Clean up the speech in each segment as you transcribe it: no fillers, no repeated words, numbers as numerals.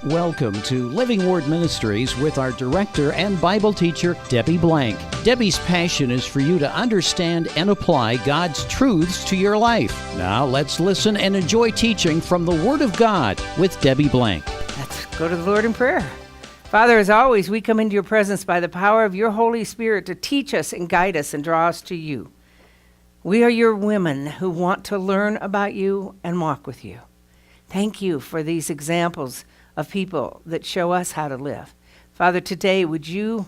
Welcome to Living Word Ministries with our director and Bible teacher, Debbie Blank. Debbie's passion is for you to understand and apply God's truths to your life. Now let's listen and enjoy teaching from the Word of God with Debbie Blank. Let's go to the Lord in prayer. Father, as always, we come into your presence by the power of your Holy Spirit to teach us and guide us and draw us to you. We are your women who want to learn about you and walk with you. Thank you for these examples of people that show us how to live. Father, today would you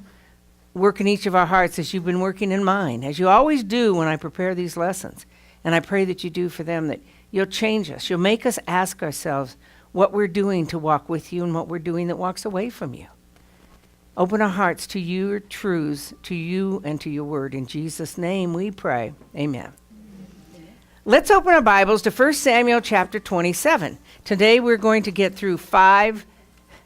work in each of our hearts as you've been working in mine, as you always do when I prepare these lessons. And I pray that you do for them, that you'll change us. You'll make us ask ourselves what we're doing to walk with you and what we're doing that walks away from you. Open our hearts to your truths, to you and to your word. In Jesus' name we pray. Amen. Let's open our Bibles to 1 Samuel chapter 27. Today we're going to get through 5,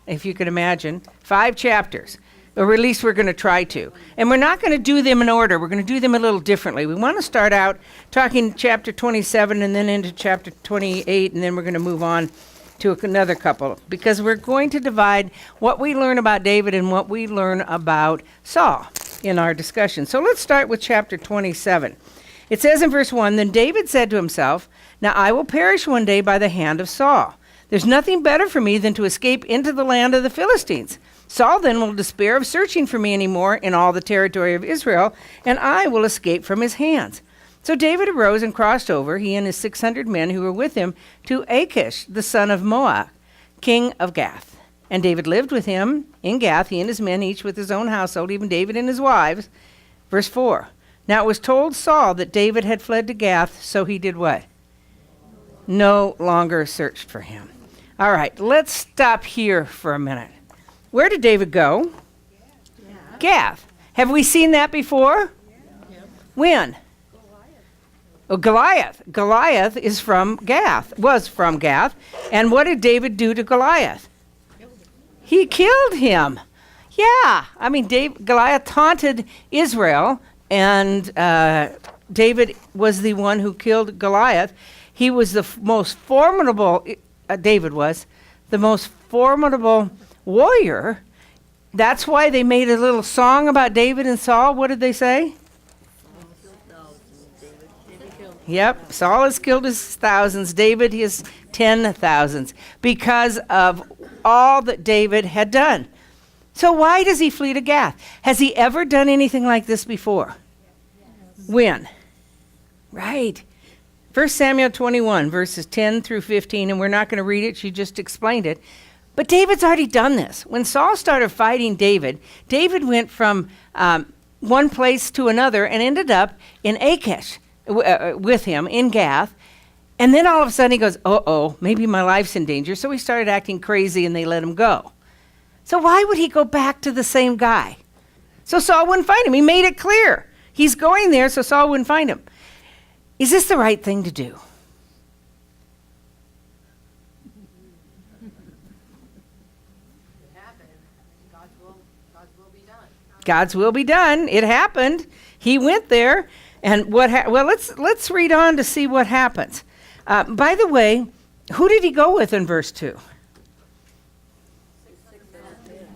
if you can imagine, 5 chapters. Or at least we're going to try to. And we're not going to do them in order. We're going to do them a little differently. We want to start out talking chapter 27 and then into chapter 28, and then we're going to move on to another couple. Because we're going to divide what we learn about David and what we learn about Saul in our discussion. So let's start with chapter 27. It says in verse 1, "Then David said to himself, 'Now I will perish one day by the hand of Saul. There's nothing better for me than to escape into the land of the Philistines. Saul then will despair of searching for me anymore in all the territory of Israel, and I will escape from his hands.' So David arose and crossed over, he and his 600 men who were with him, to Achish, the son of Maoch, king of Gath. And David lived with him in Gath, he and his men, each with his own household, even David and his wives." Verse 4, "Now it was told Saul that David had fled to Gath, so he did what? No longer searched for him." All right, let's stop here for a minute. Where did David go? Gath. Have we seen that before? When? Oh, Goliath. Goliath is from Gath, was from Gath. And what did David do to Goliath? He killed him. Yeah, I mean, Goliath taunted Israel, and David was the one who killed Goliath. He was the most formidable, David was, the most formidable warrior. That's why they made a little song about David and Saul. What did they say? Yep, Saul has killed his thousands, David his 10,000s, because of all that David had done. So why does he flee to Gath? Has he ever done anything like this before? When? Right. 1 Samuel 21, verses 10 through 15, and we're not going to read it, she just explained it. But David's already done this. When Saul started fighting David, David went from one place to another and ended up in Achish with him in Gath. And then all of a sudden he goes, uh-oh, maybe my life's in danger. So he started acting crazy and they let him go. So why would he go back to the same guy? So Saul wouldn't find him. He made it clear. He's going there so Saul wouldn't find him. Is this the right thing to do? God's will be done. It happened. He went there, and well, let's read on to see what happens. By the way, who did he go with in verse 2?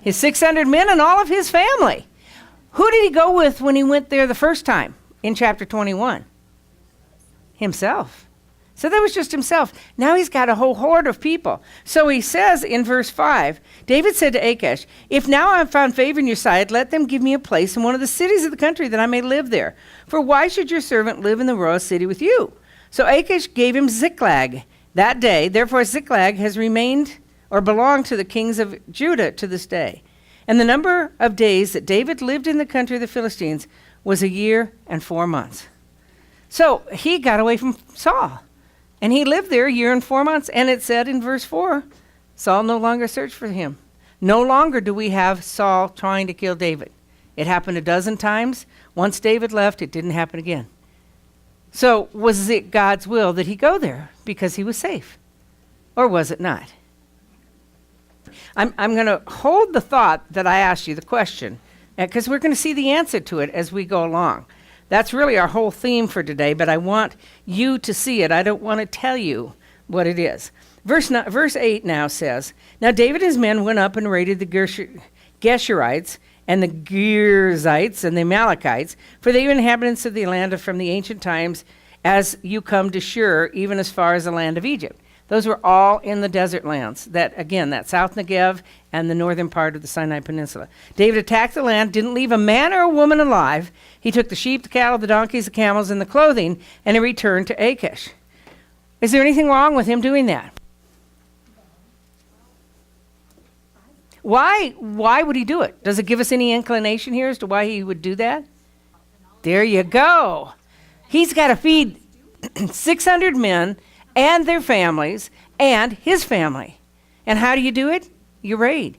His 600 men and all of his family. Who did he go with when he went there the first time in chapter 21? Himself. So that was just himself. Now he's got a whole horde of people. So he says in verse 5, David said to Achish, "If now I have found favor in your sight, let them give me a place in one of the cities of the country that I may live there. For why should your servant live in the royal city with you?" So Achish gave him Ziklag that day. Therefore Ziklag has remained or belonged to the kings of Judah to this day. And the number of days that David lived in the country of the Philistines was 1 year and 4 months. So he got away from Saul. And he lived there 1 year and 4 months. And it said in verse 4, Saul no longer searched for him. No longer do we have Saul trying to kill David. It happened a dozen times. Once David left, it didn't happen again. So was it God's will that he go there because he was safe? Or was it not? I'm going to hold the thought that I asked you, the question, because we're going to see the answer to it as we go along. That's really our whole theme for today, but I want you to see it. I don't want to tell you what it is. Verse 8 now says, Now David and his men went up and raided the Geshurites and the Girzites and the Amalekites, for they were inhabitants of the land from the ancient times, as you come to Shur, even as far as the land of Egypt. Those were all in the desert lands, that South Negev and the northern part of the Sinai Peninsula. David attacked the land, didn't leave a man or a woman alive. He took the sheep, the cattle, the donkeys, the camels, and the clothing, and he returned to Achish. Is there anything wrong with him doing that? Why would he do it? Does it give us any inclination here as to why he would do that? There you go. He's got to feed 600 men and their families and his family. And how do you do it? You raid.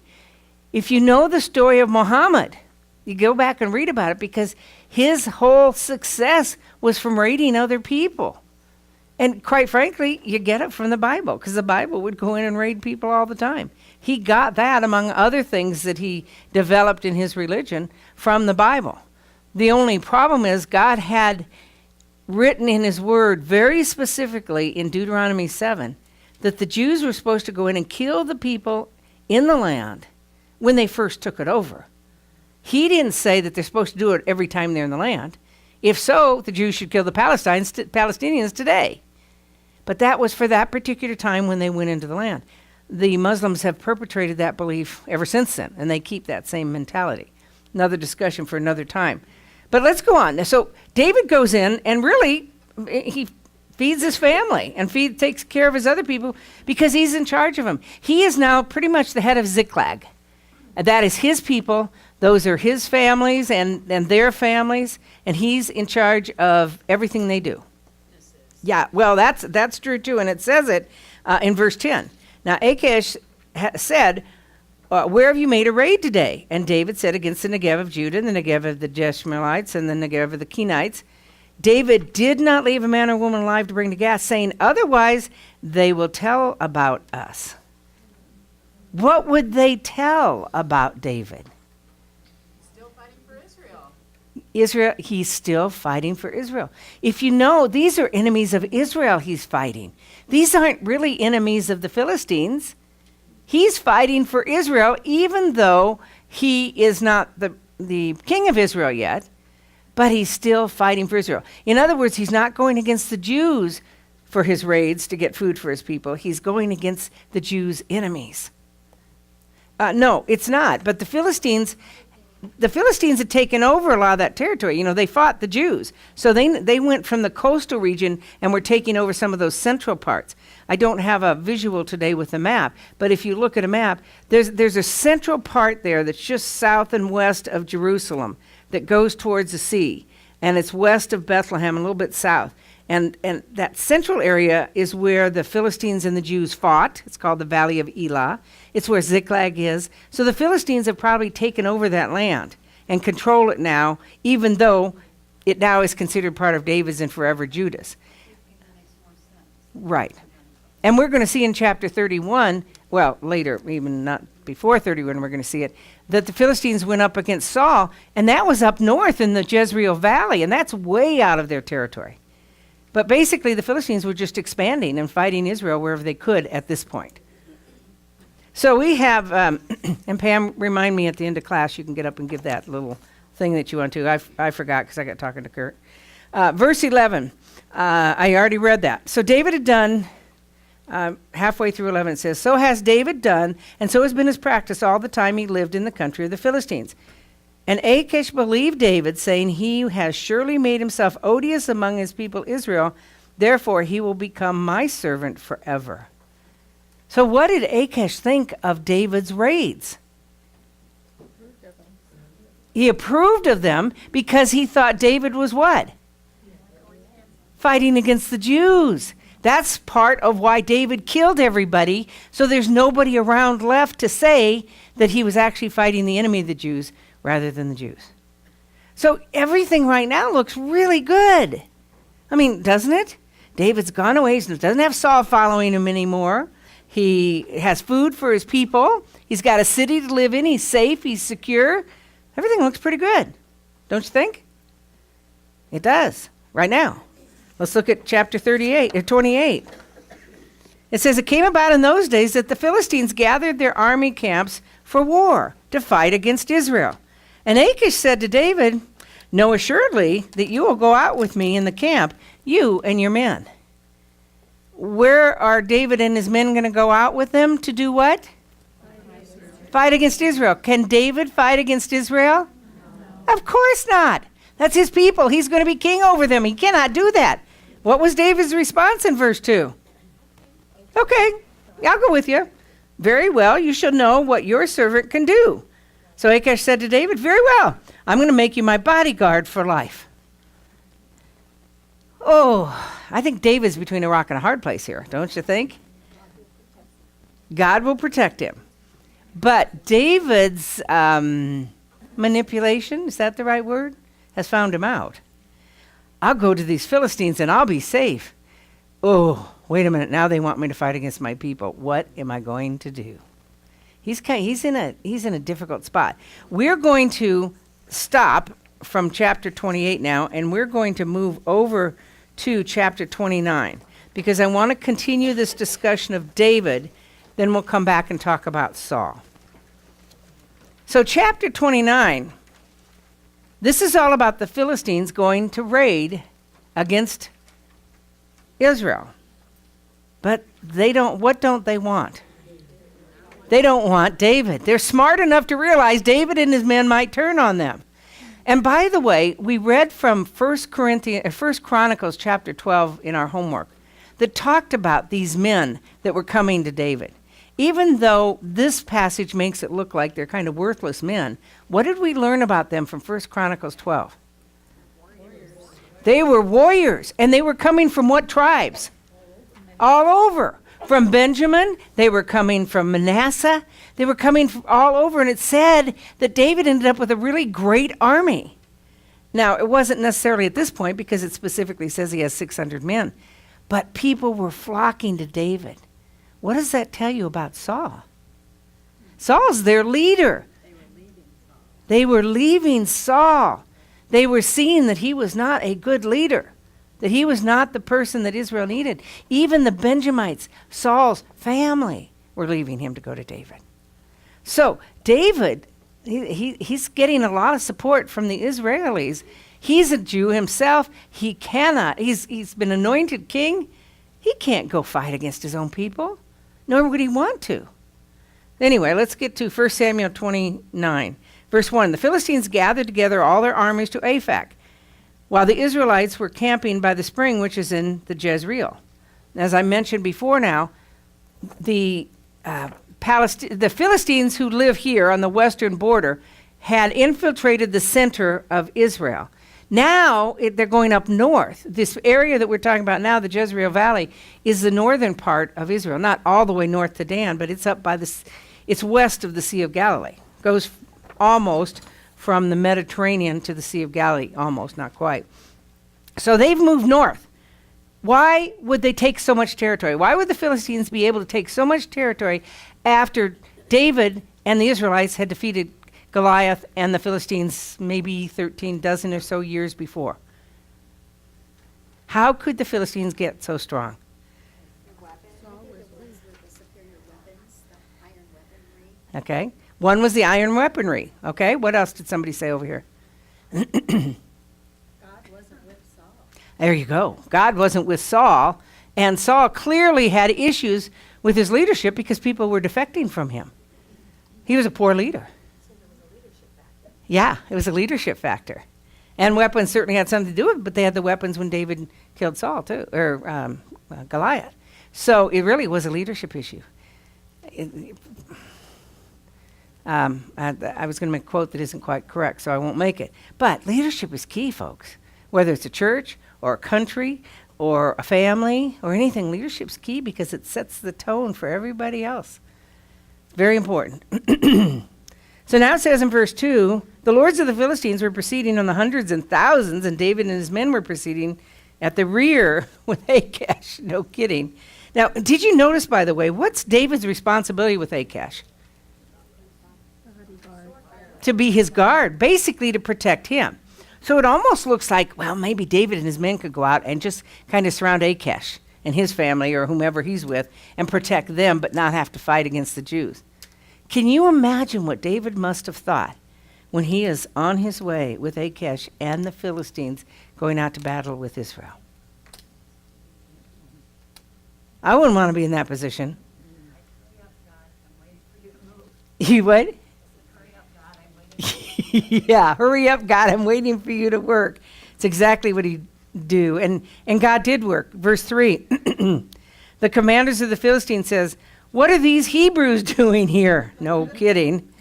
If you know the story of Muhammad, you go back and read about it, because his whole success was from raiding other people. And quite frankly, you get it from the Bible, because the Bible would go in and raid people all the time. He got that, among other things that he developed in his religion, from the Bible. The only problem is God had written in his word very specifically in Deuteronomy 7 that the Jews were supposed to go in and kill the people in the land when they first took it over. He didn't say that they're supposed to do it every time they're in the land. If so, the Jews should kill the Palestinians today. But that was for that particular time when they went into the land. The Muslims have perpetrated that belief ever since then, and they keep that same mentality. Another discussion for another time. But let's go on. So David goes in and really he feeds his family and takes care of his other people because he's in charge of them. He is now pretty much the head of Ziklag. That is his people. Those are his families and their families, and he's in charge of everything they do. Yeah, well, that's true too, and it says it in verse 10. Now Achish said, where have you made a raid today? And David said, against the Negev of Judah, and the Negev of the Jeshmeelites, and the Negev of the Kenites. David did not leave a man or woman alive to bring to Gath, saying, otherwise they will tell about us. What would they tell about David? Still fighting for Israel. Israel, he's still fighting for Israel. If you know, these are enemies of Israel he's fighting. These aren't really enemies of the Philistines. He's fighting for Israel, even though he is not the king of Israel yet, but he's still fighting for Israel. In other words, he's not going against the Jews for his raids to get food for his people. He's going against the Jews' enemies. No, it's not. But the Philistines had taken over a lot of that territory. You know, they fought the Jews. So they went from the coastal region and were taking over some of those central parts. I don't have a visual today with a map, but if you look at a map, there's a central part there that's just south and west of Jerusalem that goes towards the sea, and it's west of Bethlehem, a little bit south. And that central area is where the Philistines and the Jews fought. It's called the Valley of Elah. It's where Ziklag is. So the Philistines have probably taken over that land and control it now, even though it now is considered part of David's and forever Judah's. Right. And we're going to see in chapter 31, well, later, even not before 31, we're going to see it, that the Philistines went up against Saul, and that was up north in the Jezreel Valley, and that's way out of their territory. But basically, the Philistines were just expanding and fighting Israel wherever they could at this point. So we have, and Pam, remind me at the end of class, you can get up and give that little thing that you want to. I forgot because I got talking to Kurt. Verse 11, I already read that. So David had done, halfway through 11 it says, so has David done, and so has been his practice all the time he lived in the country of the Philistines. And Achish believed David, saying, he has surely made himself odious among his people Israel, therefore he will become my servant forever. So what did Achish think of David's raids? He approved of them because he thought David was what? Fighting against the Jews. That's part of why David killed everybody, so there's nobody around left to say that he was actually fighting the enemy of the Jews rather than the Jews. So everything right now looks really good. I mean, doesn't it? David's gone away, so doesn't have Saul following him anymore. He has food for his people. He's got a city to live in. He's safe. He's secure. Everything looks pretty good. Don't you think? It does, right now. Let's look at chapter 28. It says, it came about in those days that the Philistines gathered their army camps for war to fight against Israel. And Achish said to David, know assuredly that you will go out with me in the camp, you and your men. Where are David and his men going to go out with them to do what? Fight against Israel. Can David fight against Israel? No. Of course not. That's his people. He's going to be king over them. He cannot do that. What was David's response in verse 2? Okay, I'll go with you. Very well, you shall know what your servant can do. So Achish said to David, very well, I'm going to make you my bodyguard for life. Oh, I think David's between a rock and a hard place here, don't you think? God will protect him. But David's manipulation, is that the right word? Has found him out. I'll go to these Philistines and I'll be safe. Oh, wait a minute. Now they want me to fight against my people. What am I going to do? He's in a difficult spot. We're going to stop from chapter 28 now, and we're going to move over to chapter 29 because I want to continue this discussion of David. Then we'll come back and talk about Saul. So chapter 29, this is all about the Philistines going to raid against Israel. But what don't they want? They don't want David. They're smart enough to realize David and his men might turn on them. And by the way, we read from 1 Chronicles chapter 12 in our homework that talked about these men that were coming to David. Even though this passage makes it look like they're kind of worthless men, what did we learn about them from 1 Chronicles 12? Warriors. They were warriors, and they were coming from what tribes? All over. From Benjamin, they were coming from Manasseh, they were coming from all over, and it said that David ended up with a really great army. Now, it wasn't necessarily at this point because it specifically says he has 600 men, but people were flocking to David. What does that tell you about Saul? Saul's their leader. They were leaving Saul. They were seeing that he was not a good leader, that he was not the person that Israel needed. Even the Benjamites, Saul's family, were leaving him to go to David. So David, he's getting a lot of support from the Israelis. He's a Jew himself. He cannot. He's been anointed king. He can't go fight against his own people, nor would he want to. Anyway, let's get to 1 Samuel 29. Verse 1, the Philistines gathered together all their armies to Aphek, while the Israelites were camping by the spring, which is in the Jezreel. As I mentioned before now, the Philistines who live here on the western border had infiltrated the center of Israel. Now they're going up north. This area that we're talking about now, the Jezreel Valley, is the northern part of Israel. Not all the way north to Dan, but it's up by it's west of the Sea of Galilee. Goes almost from the Mediterranean to the Sea of Galilee, almost, not quite. So they've moved north. Why would they take so much territory? Why would the Philistines be able to take so much territory after David and the Israelites had defeated Goliath and the Philistines maybe 13 dozen or so years before? How could the Philistines get so strong? Okay. One was the iron weaponry. Okay. What else did somebody say over here? God wasn't with Saul. There you go. God wasn't with Saul. And Saul clearly had issues with his leadership because people were defecting from him. He was a poor leader. Yeah, it was a leadership factor. And weapons certainly had something to do with it, but they had the weapons when David killed Saul too, or Goliath. So it really was a leadership issue. I was going to make a quote that isn't quite correct, so I won't make it. But leadership is key, folks. Whether it's a church or a country or a family or anything, leadership's key because it sets the tone for everybody else. Very important. So now it says in verse 2, the lords of the Philistines were proceeding on the hundreds and thousands, and David and his men were proceeding at the rear with Achish. No kidding. Now, did you notice, by the way, what's David's responsibility with Achish? To be his guard, basically to protect him. So it almost looks like, well, maybe David and his men could go out and just kind of surround Achish and his family or whomever he's with and protect them but not have to fight against the Jews. Can you imagine what David must have thought when he is on his way with Achish and the Philistines going out to battle with Israel? I wouldn't want to be in that position. You what? Yeah, hurry up, God, I'm waiting for you to work. It's exactly what he'd do. And God did work. Verse 3, the commanders of the Philistines says, what are these Hebrews doing here? No kidding.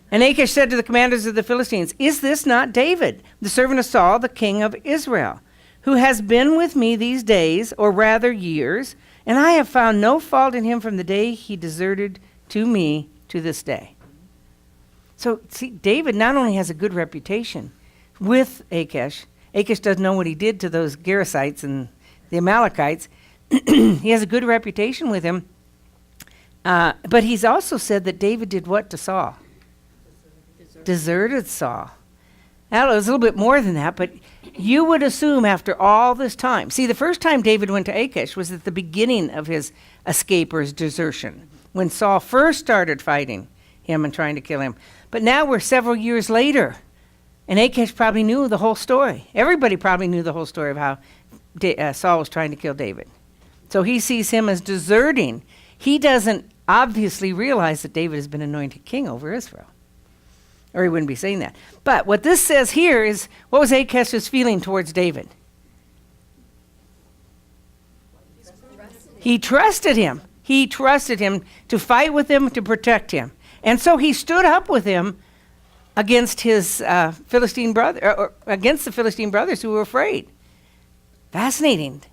And Achish said to the commanders of the Philistines, is this not David, the servant of Saul, the king of Israel, who has been with me these days, or rather years, and I have found no fault in him from the day he deserted to me to this day. So, see, David not only has a good reputation with Achish. Achish doesn't know what he did to those Gerasites and the Amalekites. He has a good reputation with him. But he's also said that David did what to Saul? Deserted Saul. Now, it was a little bit more than that, but you would assume after all this time. See, the first time David went to Achish was at the beginning of his escape or his desertion, when Saul first started fighting him and trying to kill him. But now we're several years later, and Achish probably knew the whole story. Everybody probably knew the whole story of how Saul was trying to kill David. So he sees him as deserting. He doesn't obviously realize that David has been anointed king over Israel, or he wouldn't be saying that. But what this says here is, what was Achish's feeling towards David? He trusted him. He trusted him to fight with him, to protect him. And so he stood up with him against his Philistine brother, or against the Philistine brothers who were afraid. Fascinating.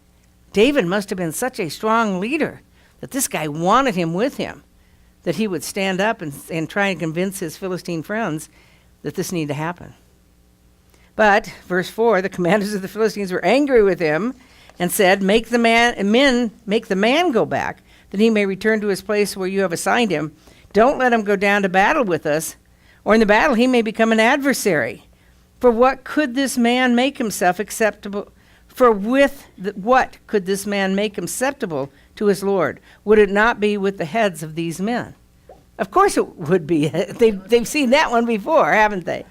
David must have been such a strong leader that this guy wanted him with him, that he would stand up and try and convince his Philistine friends that this needed to happen. But, verse 4, the commanders of the Philistines were angry with him and said, make the man go back, that he may return to his place where you have assigned him. Don't let him go down to battle with us, or in the battle he may become an adversary. For what could this man make himself acceptable? What could this man make acceptable to his Lord? Would it not be with the heads of these men? Of course it would be. They've seen that one before, haven't they?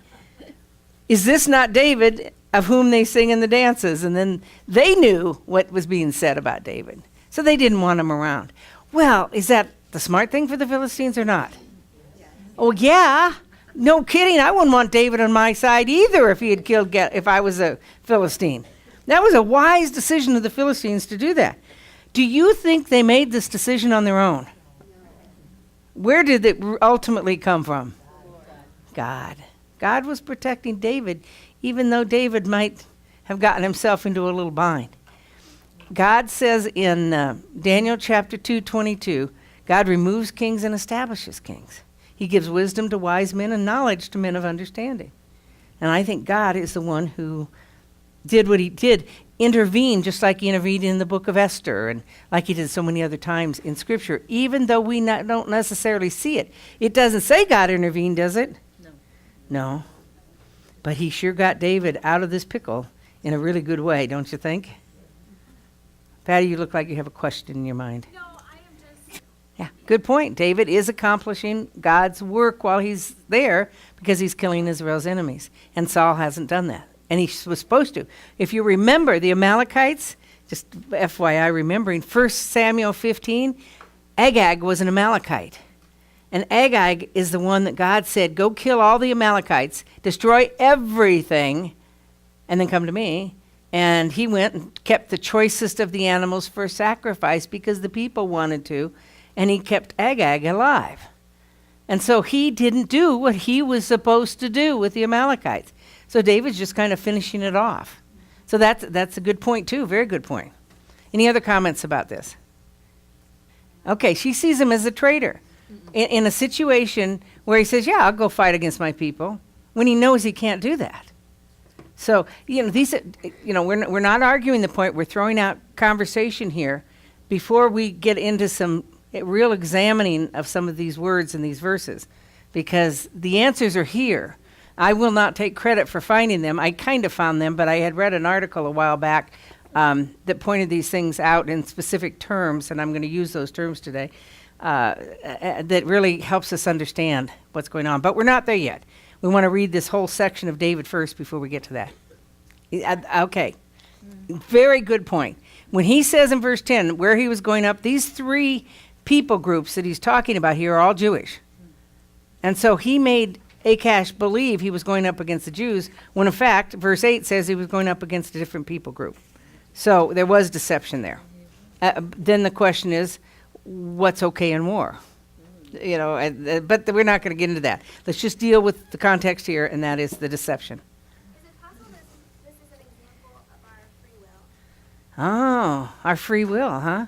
Is this not David of whom they sing in the dances? And then they knew what was being said about David, so they didn't want him around. Well, is that the smart thing for the Philistines or not? Oh, yeah. No kidding. I wouldn't want David on my side either if I was a Philistine. That was a wise decision of the Philistines to do that. Do you think they made this decision on their own? Where did it ultimately come from? God. God was protecting David, even though David might have gotten himself into a little bind. God says in Daniel chapter 2:22, God removes kings and establishes kings. He gives wisdom to wise men and knowledge to men of understanding. And I think God is the one who did what he did, intervene just like he intervened in the book of Esther and like he did so many other times in Scripture, even though we don't necessarily see it. It doesn't say God intervened, does it? No. But he sure got David out of this pickle in a really good way, don't you think? Patty, you look like you have a question in your mind. No, I am just. Yeah, good point. David is accomplishing God's work while he's there because he's killing Israel's enemies. And Saul hasn't done that. And he was supposed to. If you remember the Amalekites, just FYI remembering, 1 Samuel 15, Agag was an Amalekite. And Agag is the one that God said, go kill all the Amalekites, destroy everything, and then come to me. And he went and kept the choicest of the animals for sacrifice because the people wanted to, and he kept Agag alive. And so he didn't do what he was supposed to do with the Amalekites. So David's just kind of finishing it off. So that's a good point too, very good point. Any other comments about this? Okay, she sees him as a traitor in a situation where he says, yeah, I'll go fight against my people, when he knows he can't do that. So, we're not arguing the point. We're throwing out conversation here before we get into some real examining of some of these words and these verses, because the answers are here. I will not take credit for finding them. I kind of found them, but I had read an article a while back that pointed these things out in specific terms, and I'm going to use those terms today, that really helps us understand what's going on. But we're not there yet. We want to read this whole section of David first before we get to that. Okay. Very good point. When he says in verse 10 where he was going up, these three people groups that he's talking about here are all Jewish. And so he made Achash believe he was going up against the Jews, when in fact, verse 8 says he was going up against a different people group. So there was deception there. Then the question is, what's okay in war? You know, but we're not going to get into that. Let's just deal with the context here, and that is the deception. Is it possible this is an example of our free will? Oh, our free will, huh? I don't know.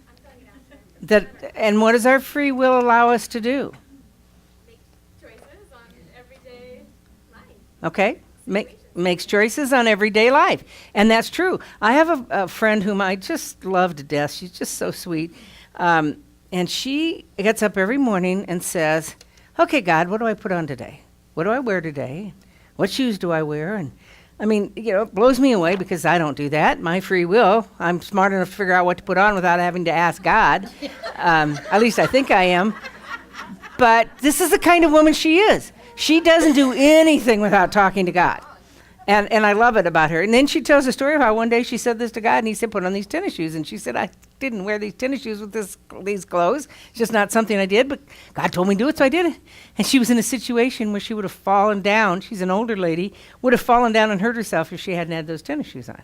I'm throwing it out there. And what does our free will allow us to do? Make choices on everyday life. Okay? Makes choices on everyday life. And that's true. I have a friend whom I just love to death. She's just so sweet. And she gets up every morning and says, okay, God, what do I put on today? What do I wear today? What shoes do I wear? And I mean, you know, it blows me away because I don't do that. My free will, I'm smart enough to figure out what to put on without having to ask God. At least I think I am. But this is the kind of woman she is. She doesn't do anything without talking to God. And I love it about her. And then she tells a story of how one day she said this to God, and he said, put on these tennis shoes. And she said, I didn't wear these tennis shoes with these clothes. It's just not something I did, but God told me to do it, so I did it. And she was in a situation where she would have fallen down. She's an older lady, would have fallen down and hurt herself if she hadn't had those tennis shoes on.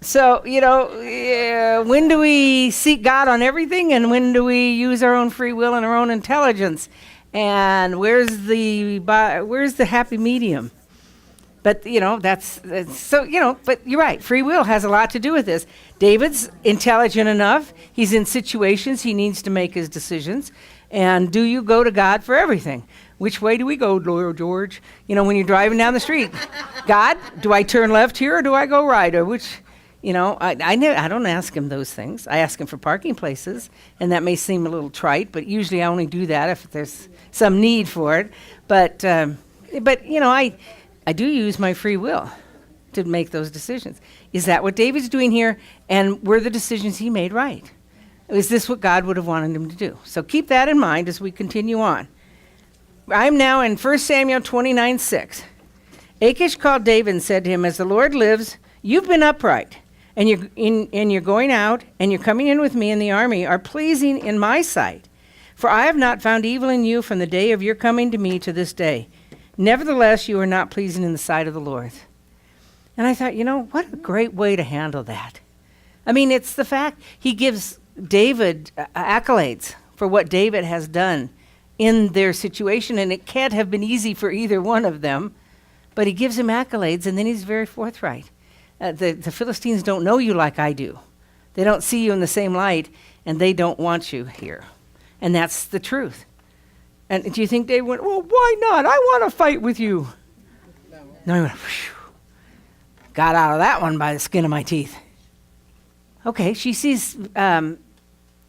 So, you know, when do we seek God on everything, and when do we use our own free will and our own intelligence? And where's the happy medium? But, you know, that's so, you know, but you're right. Free will has a lot to do with this. David's intelligent enough. He's in situations he needs to make his decisions. And do you go to God for everything? Which way do we go, Lord George? You know, when you're driving down the street. God, do I turn left here or do I go right? Or which, you know, I don't ask him those things. I ask him for parking places. And that may seem a little trite, but usually I only do that if there's some need for it. But you know, I do use my free will to make those decisions. Is that what David's doing here? And were the decisions he made right? Is this what God would have wanted him to do? So keep that in mind as we continue on. I'm now in 1 Samuel 29:6. Achish called David and said to him, as the Lord lives, you've been upright, and you're going out, and you're coming in with me in the army are pleasing in my sight. For I have not found evil in you from the day of your coming to me to this day. Nevertheless, you are not pleasing in the sight of the Lord. And I thought, you know, what a great way to handle that. I mean, it's the fact he gives David accolades for what David has done in their situation, and it can't have been easy for either one of them, but he gives him accolades, and then he's very forthright. The Philistines don't know you like I do. They don't see you in the same light, and they don't want you here. And that's the truth. And do you think David went, well, why not? I want to fight with you. No, he went, phew. Got out of that one by the skin of my teeth. Okay, she sees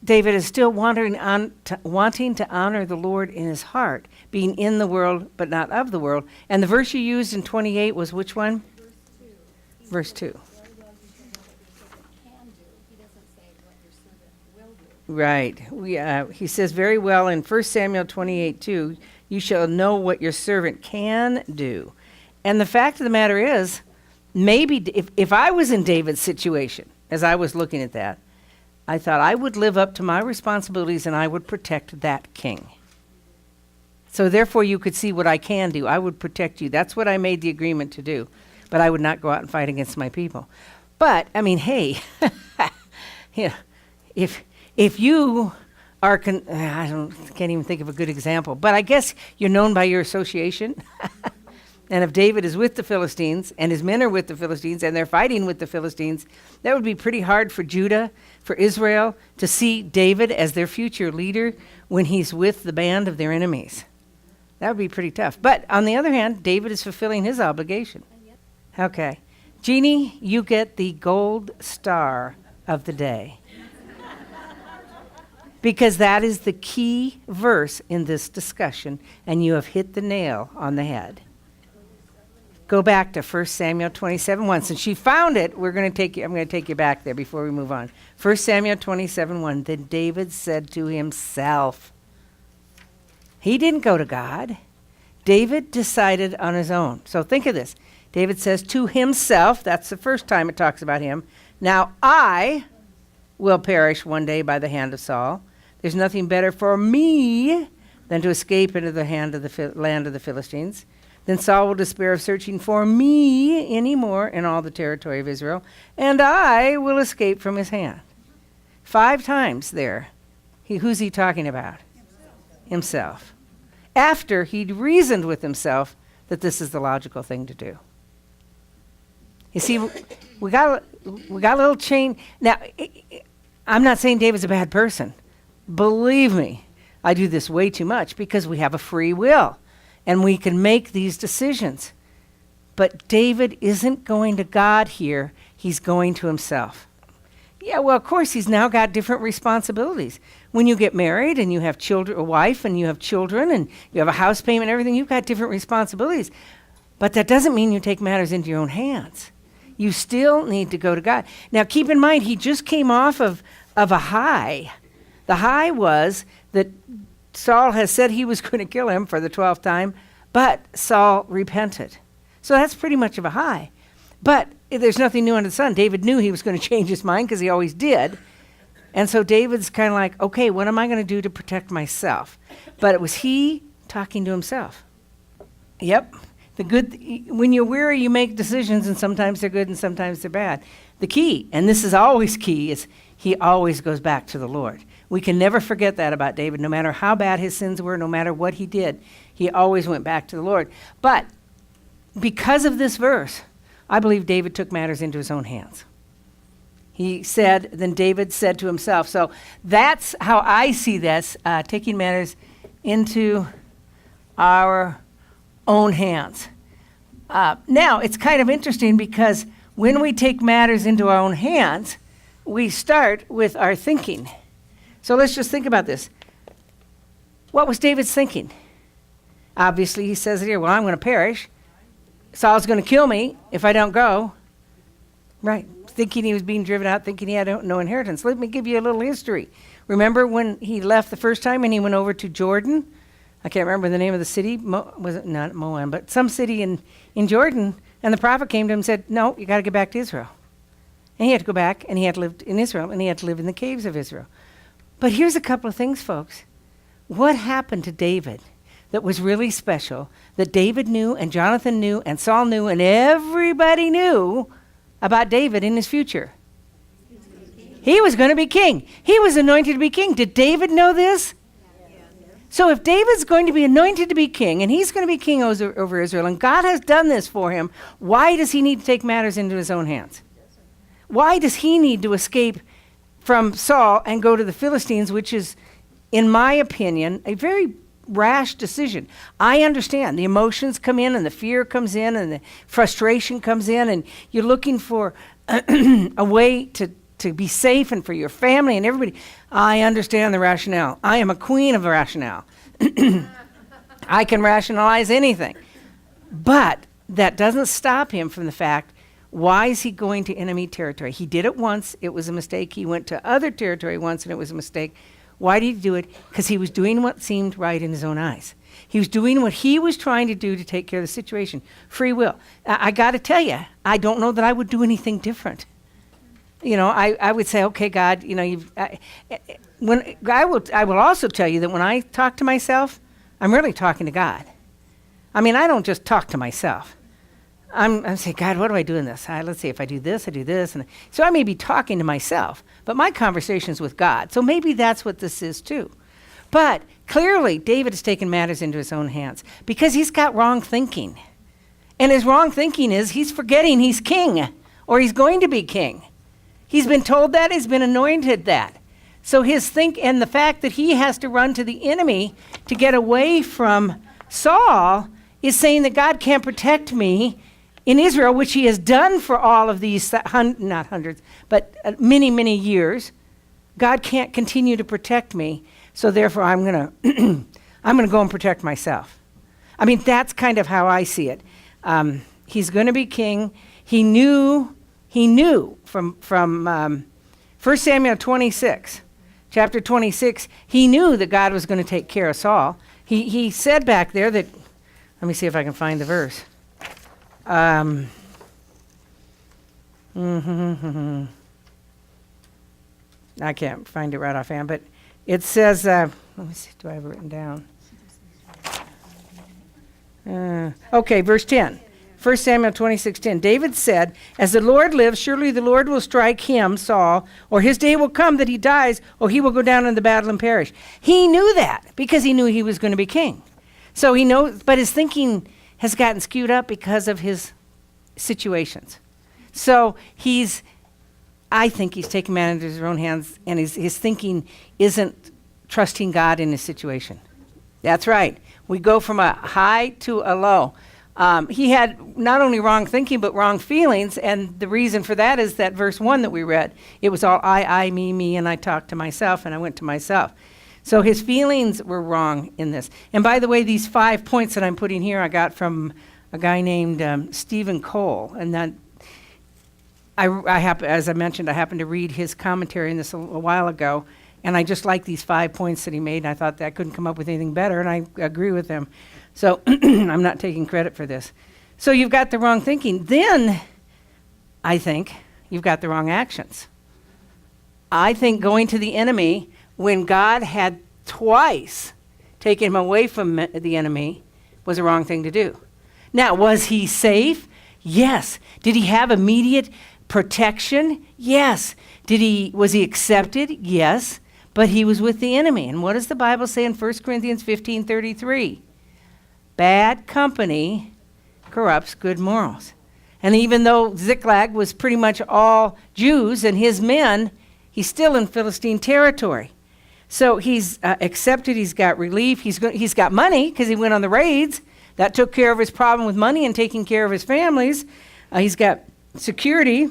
David is still wanting to honor the Lord in his heart, being in the world but not of the world. And the verse you used in 28 was which one? Verse 2. Right. He says very well in 1 Samuel 28:2, you shall know what your servant can do. And the fact of the matter is, maybe if I was in David's situation, as I was looking at that, I thought I would live up to my responsibilities and I would protect that king. So therefore you could see what I can do. I would protect you. That's what I made the agreement to do. But I would not go out and fight against my people. But, I mean, hey, you know, if you are, can't even think of a good example, but I guess you're known by your association. And if David is with the Philistines and his men are with the Philistines and they're fighting with the Philistines, that would be pretty hard for Judah, for Israel, to see David as their future leader when he's with the band of their enemies. That would be pretty tough. But on the other hand, David is fulfilling his obligation. Okay. Jeannie, you get the gold star of the day. Because that is the key verse in this discussion, and you have hit the nail on the head. go back to 1 Samuel 27:1. Since you found it, I'm going to take you back there before we move on. 1 Samuel 27:1. Then David said to himself. He didn't go to God. David decided on his own. So think of this. David says to himself, that's the first time it talks about him, now I will perish one day by the hand of Saul. There's nothing better for me than to escape into the hand of the land of the Philistines. Then Saul will despair of searching for me anymore in all the territory of Israel, and I will escape from his hand. 5 times there. Who's he talking about? Himself. After he'd reasoned with himself that this is the logical thing to do. You see, we got a little chain. Now, I'm not saying David's a bad person. Believe me, I do this way too much because we have a free will and we can make these decisions. But David isn't going to God here. He's going to himself. Yeah, well, of course, he's now got different responsibilities. When you get married and you have children, a wife, and you have children, and you have a house payment and everything, you've got different responsibilities. But that doesn't mean you take matters into your own hands. You still need to go to God. Now, keep in mind, he just came off of a high. The high was that Saul has said he was going to kill him for the 12th time, but Saul repented. So that's pretty much of a high. But there's nothing new under the sun. David knew he was going to change his mind because he always did. And so David's kind of like, okay, what am I going to do to protect myself? But it was he talking to himself. Yep. When you're weary, you make decisions, and sometimes they're good and sometimes they're bad. The key, and this is always key, is he always goes back to the Lord. We can never forget that about David. No matter how bad his sins were, no matter what he did, he always went back to the Lord. But because of this verse, I believe David took matters into his own hands. He said, then David said to himself. So that's how I see this, taking matters into our own hands. Now, it's kind of interesting because when we take matters into our own hands, we start with our thinking. So let's just think about this. What was David's thinking? Obviously, he says it here, well, I'm going to perish. Saul's going to kill me if I don't go. Right. Thinking he was being driven out, thinking he had no inheritance. Let me give you a little history. Remember when he left the first time and he went over to Jordan? I can't remember the name of the city. Was it not Moab, but some city in Jordan. And the prophet came to him and said, no, you got to get back to Israel. And he had to go back, and he had to live in Israel, and he had to live in the caves of Israel. But here's a couple of things, folks. What happened to David that was really special, that David knew, and Jonathan knew, and Saul knew, and everybody knew about David in his future? He was going to be king. He was anointed to be king. Did David know this? So if David's going to be anointed to be king, and he's going to be king over Israel, and God has done this for him, why does he need to take matters into his own hands? Why does he need to escape from Saul and go to the Philistines, which is, in my opinion, a very rash decision? I understand the emotions come in, and the fear comes in, and the frustration comes in, and you're looking for a way to be safe and for your family and everybody. I understand the rationale. I am a queen of rationale. I can rationalize anything. But that doesn't stop him from the fact, why is he going to enemy territory? He did it once. It was a mistake. He went to other territory once, and it was a mistake. Why did he do it? Because he was doing what seemed right in his own eyes. He was doing what he was trying to do to take care of the situation. Free will. I got to tell you, I don't know that I would do anything different. You know, I would say, okay, God, you know, I will also tell you that when I talk to myself, I'm really talking to God. I mean, I don't just talk to myself. I'm saying, God, what do I do in this? Let's see, if I do this, I do this. And so I may be talking to myself, but my conversation is with God. So maybe that's what this is too. But clearly, David has taken matters into his own hands because he's got wrong thinking. And his wrong thinking is he's forgetting he's king, or he's going to be king. He's been told that, he's been anointed that. So and the fact that he has to run to the enemy to get away from Saul is saying that God can't protect me in Israel, which he has done for all of these, not hundreds, but many, many years. God can't continue to protect me, so therefore I'm going to go and protect myself. I mean, that's kind of how I see it. he's going to be king. He knew from 1 Samuel 26, chapter 26, he knew that God was going to take care of Saul. He said back there that, let me see if I can find the verse. I can't find it right offhand, but it says, let me see, do I have it written down? Okay, verse 10. 1 Samuel 26:10. David said, "As the Lord lives, surely the Lord will strike him, Saul, or his day will come that he dies, or he will go down in the battle and perish." He knew that because he knew he was going to be king. So he knows, but his thinking has gotten skewed up because of his situations. So I think he's taking matters into his own hands, and his thinking isn't trusting God in his situation. That's right. We go from a high to a low. He had not only wrong thinking, but wrong feelings, and the reason for that is that verse 1 that we read. It was all I, me, and I talked to myself, and I went to myself. So his feelings were wrong in this. And by the way, these 5 points that I'm putting here, I got from a guy named Stephen Cole, and that as I mentioned, I happened to read his commentary on this a while ago, and I just like these 5 points that he made, and I thought that I couldn't come up with anything better, and I agree with him. So I'm not taking credit for this. So you've got the wrong thinking. Then I think you've got the wrong actions. I think going to the enemy when God had twice taken him away from the enemy was the wrong thing to do. Now, was he safe? Yes. Did he have immediate protection? Yes. Was he accepted? Yes. But he was with the enemy. And what does the Bible say in 1 Corinthians 15:33? Bad company corrupts good morals. And even though Ziklag was pretty much all Jews and his men, he's still in Philistine territory. So he's accepted, he's got relief, he's got money because he went on the raids. That took care of his problem with money and taking care of his families. He's got security.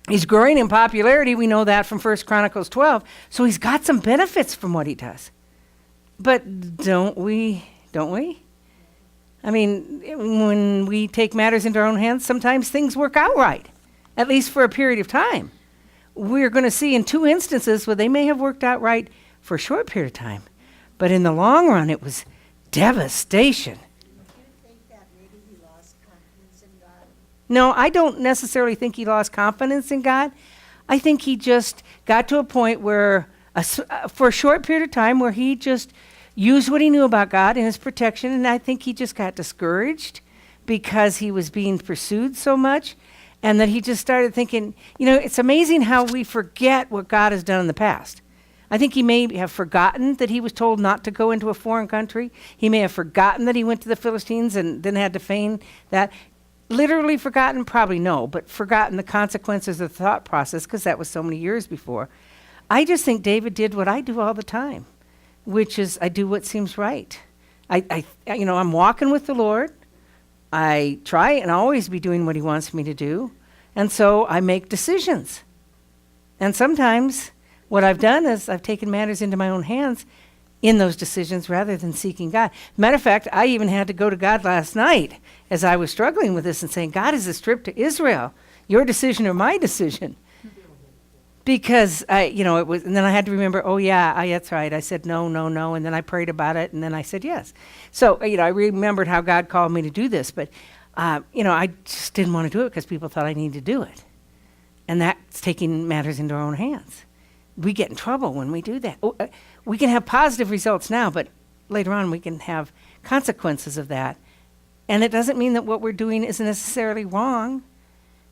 He's growing in popularity. We know that from 1 Chronicles 12. So he's got some benefits from what he does. But don't we? I mean, when we take matters into our own hands, sometimes things work out right, at least for a period of time. We're going to see in 2 instances where they may have worked out right for a short period of time, but in the long run, it was devastation. Do you think that maybe he lost confidence in God? No, I don't necessarily think he lost confidence in God. I think he just got to a point where, for a short period of time, where he just used what he knew about God and his protection, and I think he just got discouraged because he was being pursued so much, and that he just started thinking, it's amazing how we forget what God has done in the past. I think he may have forgotten that he was told not to go into a foreign country. He may have forgotten that he went to the Philistines and then had to feign that. Literally forgotten? Probably no, but forgotten the consequences of the thought process because that was so many years before. I just think David did what I do all the time, which is I do what seems right. I'm walking with the Lord. I try and always be doing what he wants me to do. And so I make decisions. And sometimes what I've done is I've taken matters into my own hands in those decisions rather than seeking God. Matter of fact, I even had to go to God last night as I was struggling with this and saying, God, is this trip to Israel your decision or my decision? Because it was, and then I had to remember, that's right. I said no, and then I prayed about it, and then I said yes. So I remembered how God called me to do this, but I just didn't want to do it because people thought I needed to do it, and that's taking matters into our own hands. We get in trouble when we do that. We can have positive results now, but later on we can have consequences of that, and it doesn't mean that what we're doing is necessarily wrong.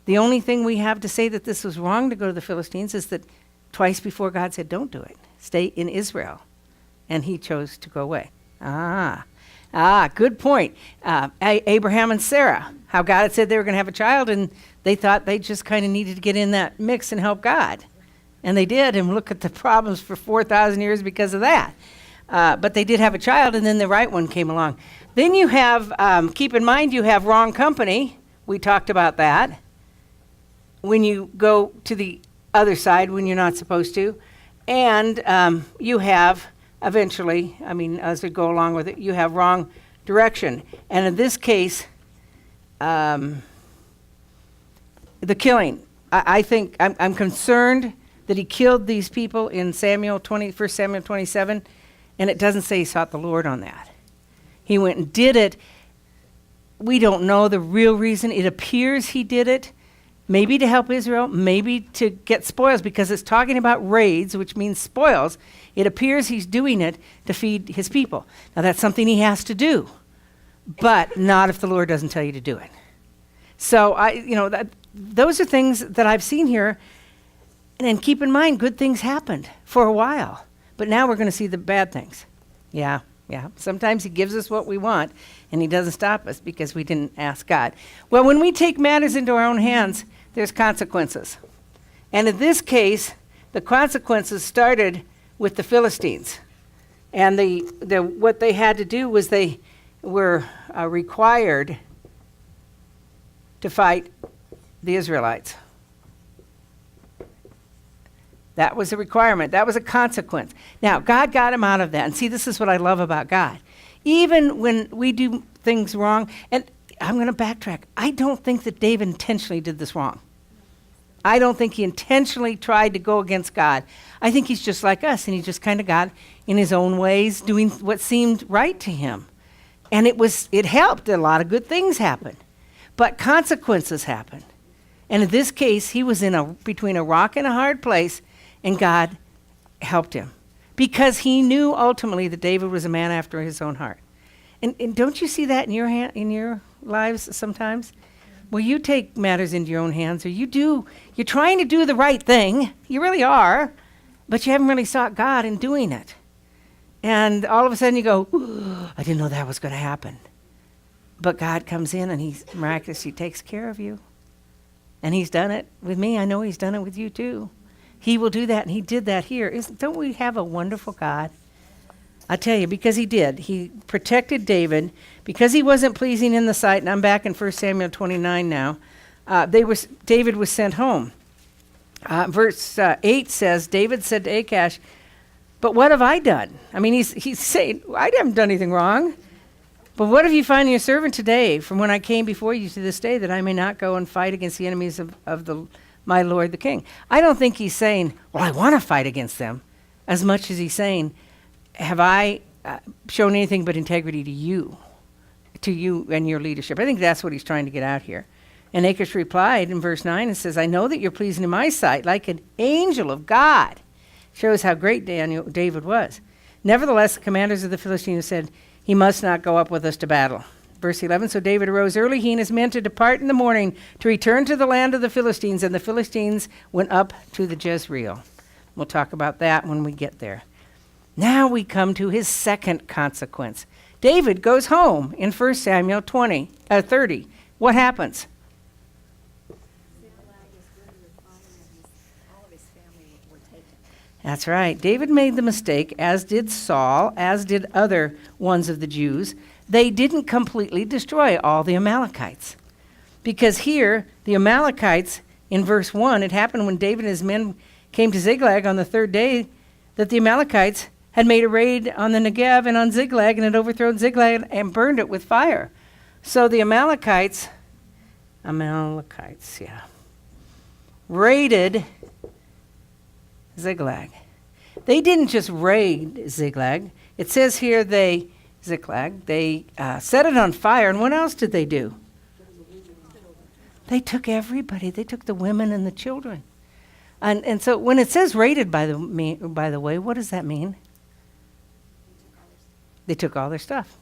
The only thing we have to say that this was wrong to go to the Philistines is that twice before God said, don't do it. Stay in Israel. And he chose to go away. Good point. Abraham and Sarah, how God had said they were going to have a child, and they thought they just kind of needed to get in that mix and help God. And they did, and look at the problems for 4,000 years because of that. But they did have a child, and then the right one came along. Then you have, keep in mind, you have wrong company. We talked about that. When you go to the other side when you're not supposed to. And you have, eventually, as we go along with it, you have wrong direction. And in this case, the killing. I think I'm concerned that he killed these people in 1 Samuel 27, and it doesn't say he sought the Lord on that. He went and did it. We don't know the real reason. It appears he did it, maybe to help Israel, maybe to get spoils, because it's talking about raids, which means spoils. It appears he's doing it to feed his people. Now, that's something he has to do, but not if the Lord doesn't tell you to do it. So, those are things that I've seen here. And keep in mind, good things happened for a while, but now we're going to see the bad things. Yeah. Sometimes he gives us what we want, and he doesn't stop us because we didn't ask God. Well, when we take matters into our own hands, there's consequences. And in this case, the consequences started with the Philistines. And what they had to do was they were required to fight the Israelites. That was a requirement. That was a consequence. Now, God got him out of that. And see, this is what I love about God. Even when we do things wrong, and I'm going to backtrack. I don't think that David intentionally did this wrong. I don't think he intentionally tried to go against God. I think he's just like us, and he just kind of got in his own ways, doing what seemed right to him. And it helped. A lot of good things happened. But consequences happened. And in this case, he was between a rock and a hard place, and God helped him because he knew ultimately that David was a man after his own heart. And don't you see that in your lives sometimes? Where you take matters into your own hands, or you're trying to do the right thing. You really are, but you haven't really sought God in doing it. And all of a sudden you go, I didn't know that was going to happen. But God comes in and he miraculously takes care of you. And he's done it with me. I know he's done it with you too. He will do that, and he did that here. Don't we have a wonderful God? I tell you, because he did. He protected David because he wasn't pleasing in the sight. And I'm back in 1 Samuel 29 now. David was sent home. Verse 8 says, David said to Achash, but what have I done? I mean, he's saying, I haven't done anything wrong. But what have you found in your servant today from when I came before you to this day, that I may not go and fight against the enemies of my lord the king? I don't think he's saying, well, I want to fight against them, as much as he's saying, have I shown anything but integrity to you and your leadership? I think that's what he's trying to get out here. And Achash replied in verse 9 and says, I know that you're pleasing in my sight, like an angel of God. Shows how great David was. Nevertheless, the commanders of the Philistines said, he must not go up with us to battle. Verse 11, so David arose early, he and his men, to depart in the morning, to return to the land of the Philistines, and the Philistines went up to the Jezreel. We'll talk about that when we get there. Now we come to his second consequence. David goes home in 1 Samuel 30. What happens? That's right. David made the mistake, as did Saul, as did other ones of the Jews. They didn't completely destroy all the Amalekites. Because here, the Amalekites, in verse 1, it happened when David and his men came to Ziklag on the third day, that the Amalekites had made a raid on the Negev and on Ziklag, and had overthrown Ziklag and burned it with fire. So the Amalekites, raided Ziklag. They didn't just raid Ziklag. It says here they set it on fire. And what else did they do? They took everybody. They took the women and the children. And so when it says raided, by the way, what does that mean? They took all their stuff.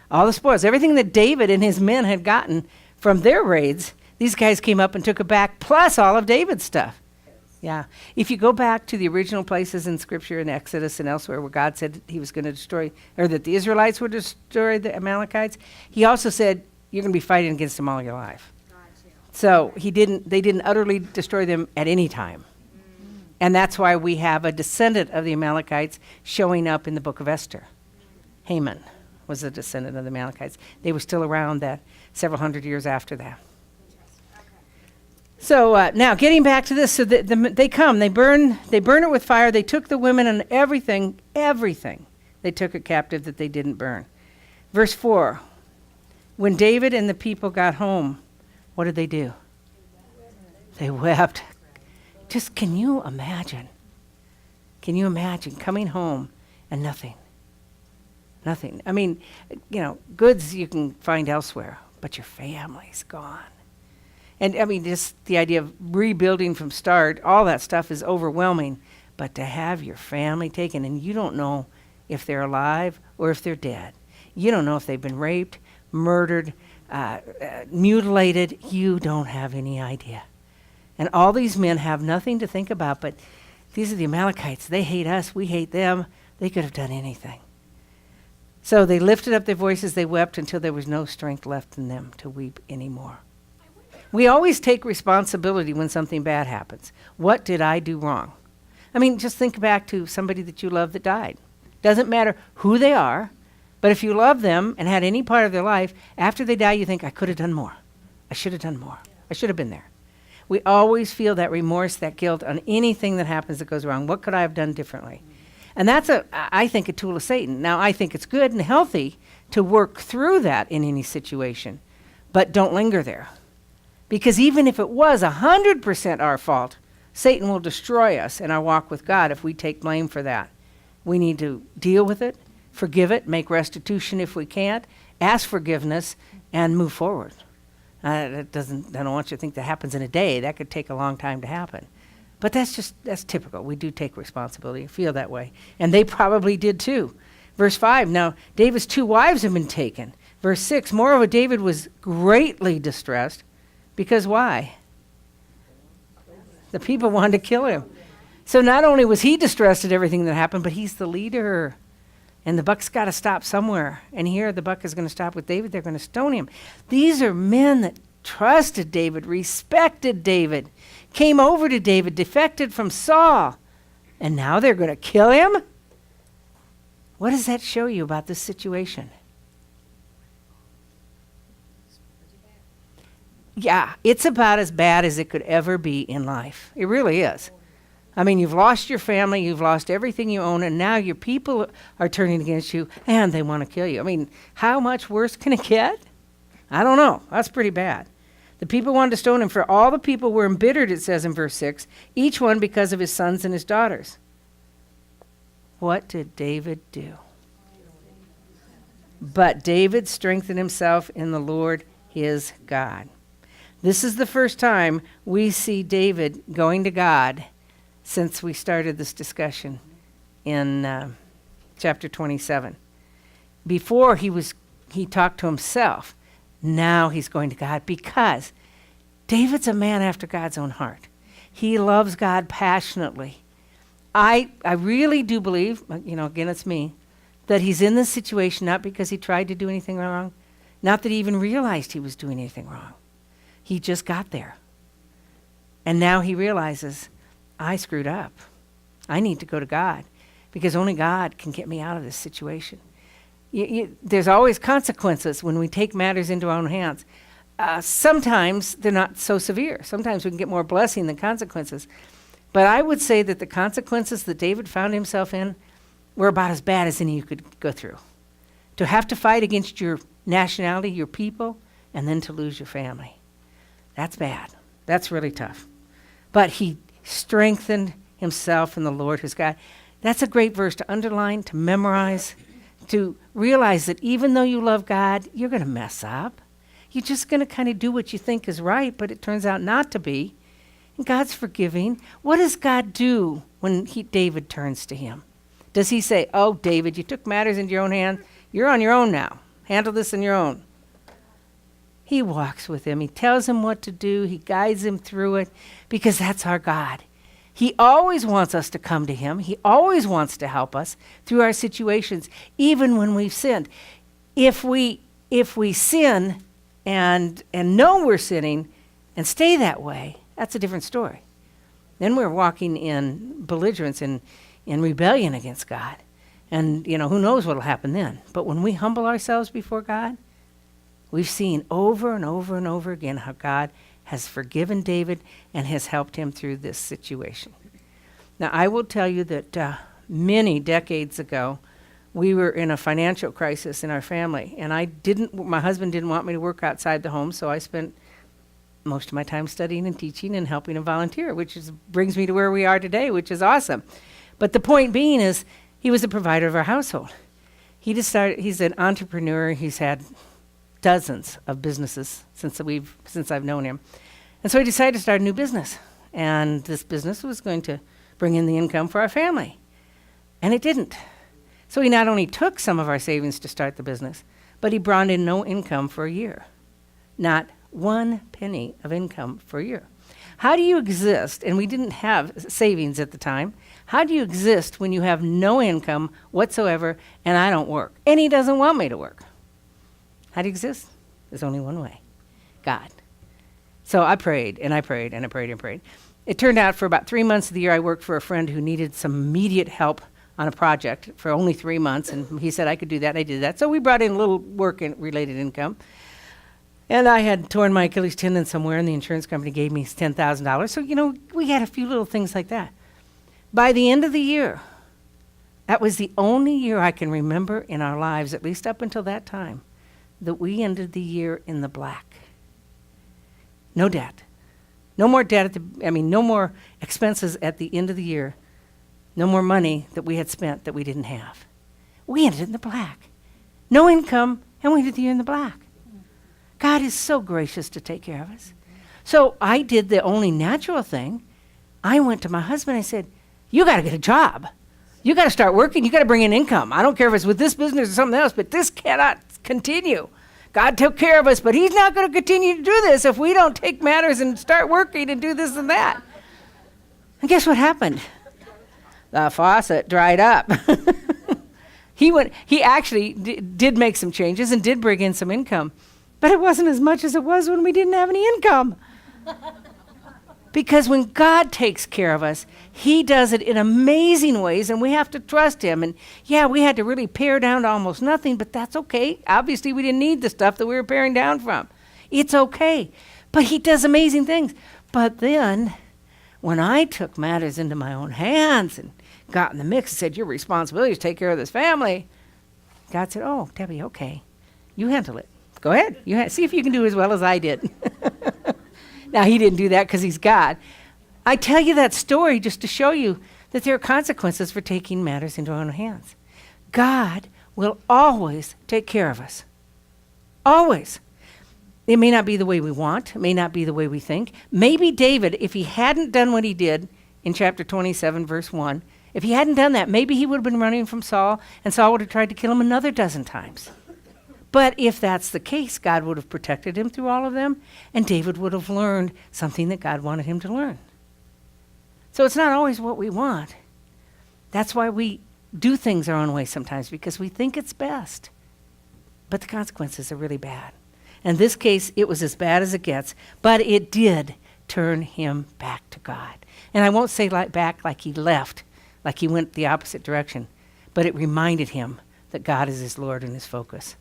All the spoils. Everything that David and his men had gotten from their raids, these guys came up and took it back, plus all of David's stuff. Yeah. If you go back to the original places in Scripture, in Exodus and elsewhere, where God said he was going to destroy, or that the Israelites would destroy the Amalekites, he also said, you're going to be fighting against them all your life. Gotcha. So they didn't utterly destroy them at any time. And that's why we have a descendant of the Amalekites showing up in the book of Esther. Haman was a descendant of the Amalekites. They were still around that several hundred years after that. So now getting back to this, so they come, they burn it with fire. They took the women and everything. They took it captive that they didn't burn. Verse 4, when David and the people got home What did they do? They wept. Just can you imagine? Can you imagine coming home and nothing? Nothing. I mean, goods you can find elsewhere, but your family's gone. And I mean, just the idea of rebuilding from start, all that stuff is overwhelming. But to have your family taken, and you don't know if they're alive or if they're dead. You don't know if they've been raped, murdered, mutilated. You don't have any idea. And all these men have nothing to think about, but these are the Amalekites. They hate us. We hate them. They could have done anything. So they lifted up their voices. They wept until there was no strength left in them to weep anymore. We always take responsibility when something bad happens. What did I do wrong? I mean, just think back to somebody that you love that died. Doesn't matter who they are, but if you love them and had any part of their life, after they die, you think, I could have done more. I should have done more. I should have been there. We always feel that remorse, that guilt on anything that happens that goes wrong. What could I have done differently? And that's, I think, a tool of Satan. Now, I think it's good and healthy to work through that in any situation, but don't linger there. Because even if it was 100% our fault, Satan will destroy us in our walk with God if we take blame for that. We need to deal with it, forgive it, make restitution if we can't, ask forgiveness, and move forward. I don't want you to think that happens in a day. That could take a long time to happen. But that's typical. We do take responsibility, feel that way. And they probably did too. Verse 5, now David's 2 wives have been taken. Verse 6, moreover, David was greatly distressed. Because why? The people wanted to kill him. So not only was he distressed at everything that happened, but he's the leader. And the buck's got to stop somewhere. And here the buck is going to stop with David. They're going to stone him. These are men that trusted David, respected David, came over to David, defected from Saul. And now they're going to kill him? What does that show you about this situation? Yeah, it's about as bad as it could ever be in life. It really is. I mean, you've lost your family, you've lost everything you own, and now your people are turning against you, and they want to kill you. I mean, how much worse can it get? I don't know. That's pretty bad. The people wanted to stone him, for all the people were embittered, it says in verse 6, each one because of his sons and his daughters. What did David do? But David strengthened himself in the Lord his God. This is the first time we see David going to God since we started this discussion in chapter 27. Before he talked to himself. Now he's going to God because David's a man after God's own heart. He loves God passionately. I really do believe, again, it's me, that he's in this situation not because he tried to do anything wrong, not that he even realized he was doing anything wrong. He just got there. And now he realizes, I screwed up. I need to go to God because only God can get me out of this situation. There's always consequences when we take matters into our own hands. Sometimes they're not so severe. Sometimes we can get more blessing than consequences. But I would say that the consequences that David found himself in were about as bad as any you could go through. To have to fight against your nationality, your people, and then to lose your family. That's bad. That's really tough. But he strengthened himself in the Lord his God. That's a great verse to underline, to memorize, to realize that even though you love God, you're going to mess up. You're just going to kind of do what you think is right, but it turns out not to be. And God's forgiving. What does God do when David turns to him? Does he say, oh, David, you took matters into your own hands. You're on your own now. Handle this on your own. He walks with him. He tells him what to do. He guides him through it because that's our God. He always wants us to come to him. He always wants to help us through our situations, even when we've sinned. If we sin and know we're sinning and stay that way, that's a different story. Then we're walking in belligerence and in rebellion against God. And, who knows what will happen then. But when we humble ourselves before God, we've seen over and over and over again how God has forgiven David and has helped him through this situation. Now, I will tell you that many decades ago, we were in a financial crisis in our family. And my husband didn't want me to work outside the home, so I spent most of my time studying and teaching and helping and volunteer, brings me to where we are today, which is awesome. But the point being is, he was the provider of our household. He's an entrepreneur. He's had dozens of businesses since I've known him. And so he decided to start a new business. And this business was going to bring in the income for our family. And it didn't. So he not only took some of our savings to start the business, but he brought in no income for a year. Not 1 penny of income for a year. How do you exist? And we didn't have savings at the time. How do you exist when you have no income whatsoever and I don't work? And he doesn't want me to work. How do you exist? There's only one way. God. So I prayed and I prayed and I prayed and prayed. It turned out for about 3 months of the year, I worked for a friend who needed some immediate help on a project for only 3 months. And he said I could do that. And I did that. So we brought in a little work-related income. And I had torn my Achilles tendon somewhere, and the insurance company gave me $10,000. So, we had a few little things like that. By the end of the year, that was the only year I can remember in our lives, at least up until that time, that we ended the year in the black. No debt. No more debt no more expenses at the end of the year. No more money that we had spent that we didn't have. We ended in the black. No income, and we ended the year in the black. God is so gracious to take care of us. So I did the only natural thing. I went to my husband and I said, you got to get a job. You got to start working. You got to bring in income. I don't care if it's with this business or something else, but this cannot continue. God took care of us, but he's not going to continue to do this if we don't take matters and start working and do this and that. And guess what happened? The faucet dried up. He actually did make some changes and did bring in some income. But it wasn't as much as it was when we didn't have any income. Because when God takes care of us, he does it in amazing ways, and we have to trust him. And yeah, we had to really pare down to almost nothing, but that's okay. Obviously, we didn't need the stuff that we were paring down from. It's okay. But he does amazing things. But then, when I took matters into my own hands and got in the mix and said, your responsibility is to take care of this family, God said, oh, Debbie, okay. You handle it. Go ahead. See if you can do as well as I did. Now, he didn't do that because he's God. I tell you that story just to show you that there are consequences for taking matters into our own hands. God will always take care of us. Always. It may not be the way we want. It may not be the way we think. Maybe David, if he hadn't done what he did in chapter 27, verse 1, if he hadn't done that, maybe he would have been running from Saul, and Saul would have tried to kill him another dozen times. But if that's the case, God would have protected him through all of them, and David would have learned something that God wanted him to learn. So it's not always what we want. That's why we do things our own way sometimes, because we think it's best. But the consequences are really bad. In this case, it was as bad as it gets, but it did turn him back to God. And I won't say back like he left, like he went the opposite direction, but it reminded him that God is his Lord and his focus.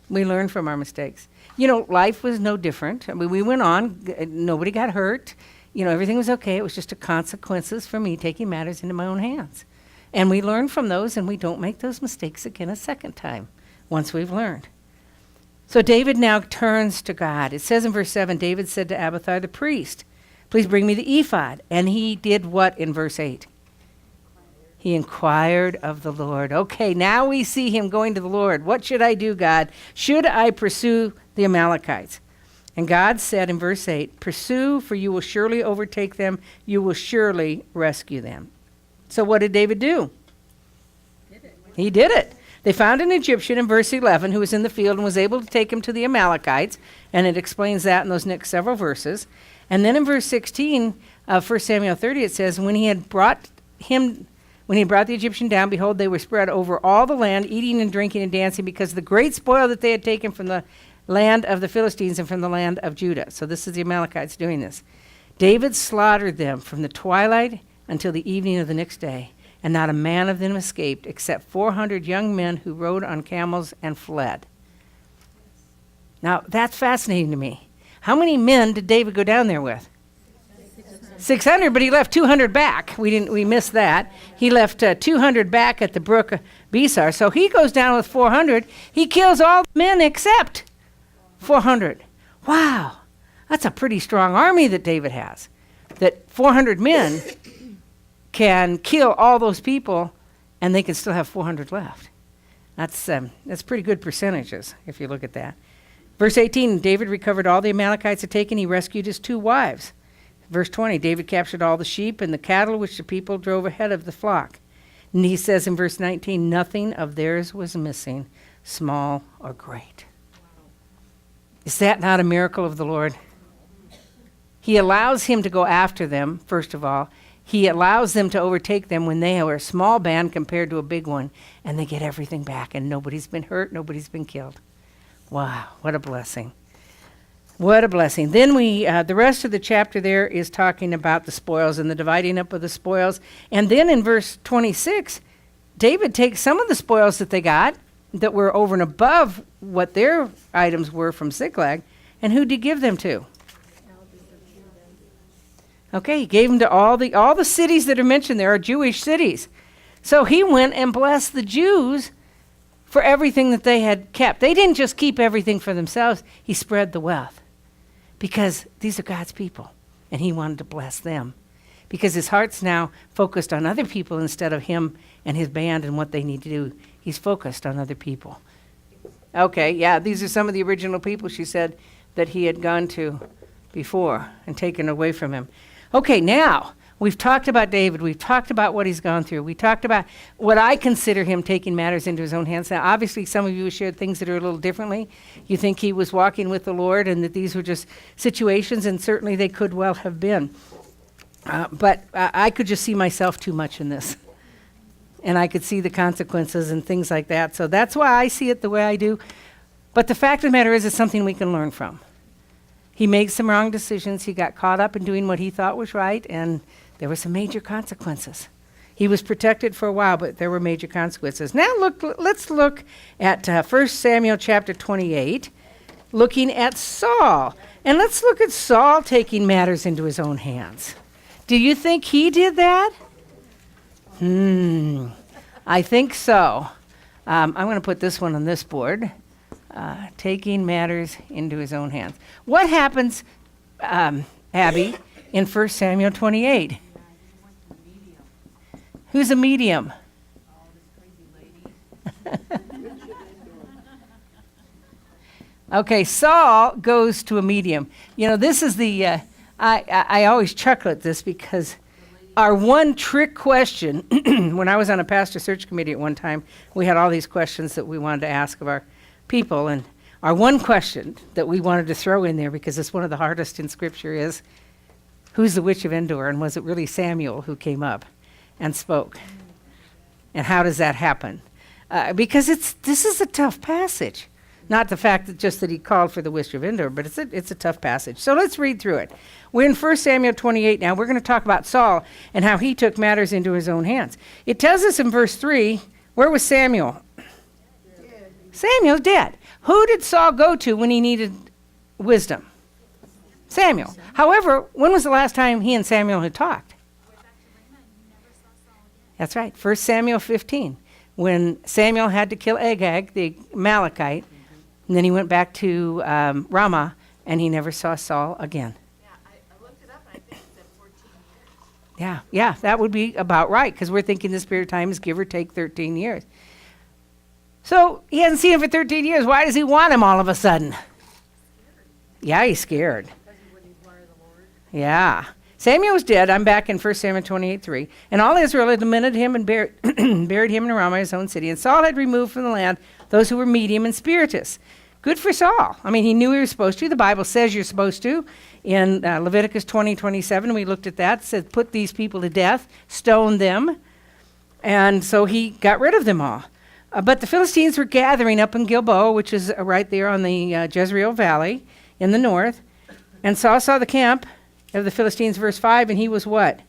We learn from our mistakes. Life was no different. We went on. Nobody got hurt. Everything was okay. It was just the consequences for me taking matters into my own hands. And we learn from those, and we don't make those mistakes again a second time once we've learned. So David now turns to God. It says in verse 7, David said to Abiathar the priest, please bring me the ephod. And he did what in verse 8? He inquired of the Lord. Okay, now we see him going to the Lord. What should I do, God? Should I pursue the Amalekites? And God said in verse 8, pursue, for you will surely overtake them. You will surely rescue them. So what did David do? He did it. They found an Egyptian in verse 11 who was in the field and was able to take him to the Amalekites. And it explains that in those next several verses. And then in verse 16 of 1 Samuel 30, it says, when he brought the Egyptian down, behold, they were spread over all the land, eating and drinking and dancing, because of the great spoil that they had taken from the land of the Philistines and from the land of Judah. So this is the Amalekites doing this. David slaughtered them from the twilight until the evening of the next day, and not a man of them escaped, except 400 young men who rode on camels and fled. Now, that's fascinating to me. How many men did David go down there with? 600, but he left 200 back. We missed that. He left 200 back at the brook Besar. So he goes down with 400. He kills all the men except 400. Wow. That's a pretty strong army that David has. That 400 men can kill all those people, and they can still have 400 left. That's pretty good percentages, if you look at that. Verse 18, David recovered all the Amalekites had taken. He rescued his 2 wives. Verse 20, David captured all the sheep and the cattle which the people drove ahead of the flock. And he says in verse 19, nothing of theirs was missing, small or great. Is that not a miracle of the Lord? He allows him to go after them, first of all. He allows them to overtake them when they are a small band compared to a big one, and they get everything back, and nobody's been hurt, nobody's been killed. Wow, what a blessing. What a blessing. Then the rest of the chapter there is talking about the spoils and the dividing up of the spoils. And then in verse 26, David takes some of the spoils that they got that were over and above what their items were from Ziklag, and who did he give them to? Okay, he gave them to all the cities that are mentioned there are Jewish cities. So he went and blessed the Jews for everything that they had kept. They didn't just keep everything for themselves. He spread the wealth because these are God's people, and he wanted to bless them because his heart's now focused on other people instead of him and his band and what they need to do. He's focused on other people. Okay, yeah, these are some of the original people, she said, that he had gone to before and taken away from him. Okay, now, we've talked about David. We've talked about what he's gone through. We talked about what I consider him taking matters into his own hands. Now, obviously, some of you have shared things that are a little differently. You think he was walking with the Lord and that these were just situations, and certainly they could well have been. But I could just see myself too much in this. And I could see the consequences and things like that. So that's why I see it the way I do. But the fact of the matter is, it's something we can learn from. He made some wrong decisions. He got caught up in doing what he thought was right, and there were some major consequences. He was protected for a while, but there were major consequences. Now let's look at 1 Samuel chapter 28, looking at Saul. And let's look at Saul taking matters into his own hands. Do you think he did that? I think so. I'm going to put this one on this board. Taking matters into his own hands. What happens, Abby, in 1 Samuel 28? Who's a medium? Okay, Saul goes to a medium. You know, this is the, I always chuckle at this because our one trick question, when I was on a pastor search committee at one time, we had all these questions that we wanted to ask of our people, and our one question that we wanted to throw in there, because it's one of the hardest in Scripture, is who's the witch of Endor, and was it really Samuel who came up and spoke? And how does that happen? Because this is a tough passage. Not the fact that just that he called for the witch of Endor, but it's a tough passage. So let's read through it. We're in 1 Samuel 28 now. We're going to talk about Saul and how he took matters into his own hands. It tells us in verse 3, where was Samuel? Samuel's dead. Who did Saul go to when he needed wisdom? Samuel. However, when was the last time he and Samuel had talked? That's right, 1 Samuel 15, when Samuel had to kill Agag, the Amalekite, and then he went back to Ramah, and he never saw Saul again. Yeah, I looked it up, and I think it said 14 years. Yeah, that would be about right, because we're thinking this period of time is give or take 13 years. So he hasn't seen him for 13 years. Why does he want him all of a sudden? Yeah, he's scared. Yeah. Samuel was dead. I'm back in 1 Samuel 28:3. And all Israel had lamented him and buried him in Ramah, his own city. And Saul had removed from the land those who were medium and spirituous. Good for Saul. I mean, he knew he was supposed to. The Bible says you're supposed to. In Leviticus 20:27, we looked at that. It said, put these people to death, stone them. And so he got rid of them all. But the Philistines were gathering up in Gilboa, which is right there on the Jezreel Valley in the north. And Saul saw the camp of the Philistines, verse 5, and he was what?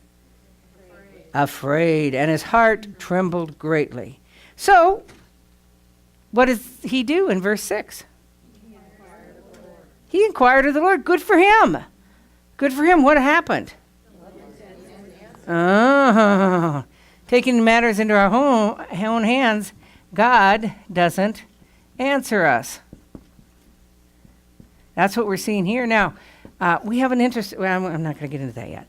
Afraid. And his heart trembled greatly. So, what does he do in verse 6? He inquired of the Lord. Good for him. Good for him. What happened? Oh, taking matters into our own hands. God doesn't answer us. That's what we're seeing here. Now, We have an interest. Well, I'm not going to get into that yet.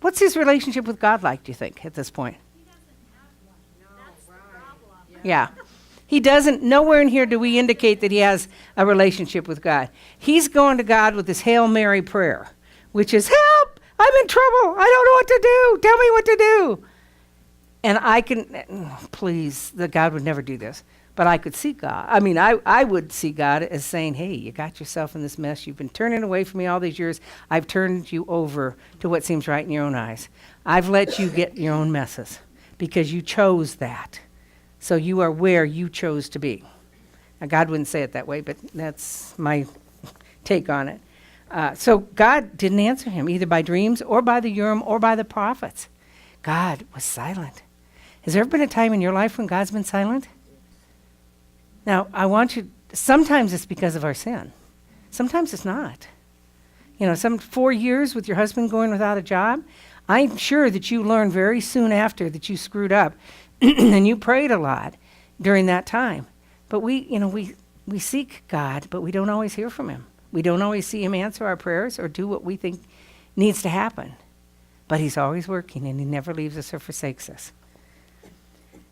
What's his relationship with God like, do you think, at this point? Yeah. He doesn't, nowhere in here do we indicate that he has a relationship with God. He's going to God with this Hail Mary prayer, which is, help, I'm in trouble, I don't know what to do, tell me what to do. And I can, please, that God would never do this, but I could see God. I mean, I would see God as saying, hey, you got yourself in this mess. You've been turning away from me all these years. I've turned you over to what seems right in your own eyes. I've let you get your own messes because you chose that. So you are where you chose to be. Now, God wouldn't say it that way, but that's my take on it. So God didn't answer him either by dreams or by the Urim or by the prophets. God was silent. Has there ever been a time in your life when God's been silent? Now, I want you, sometimes it's because of our sin. Sometimes it's not. You know, 4 years with your husband going without a job, I'm sure that you learned very soon after that you screwed up and you prayed a lot during that time. But we seek God, but we don't always hear from him. We don't always see him answer our prayers or do what we think needs to happen. But he's always working and he never leaves us or forsakes us.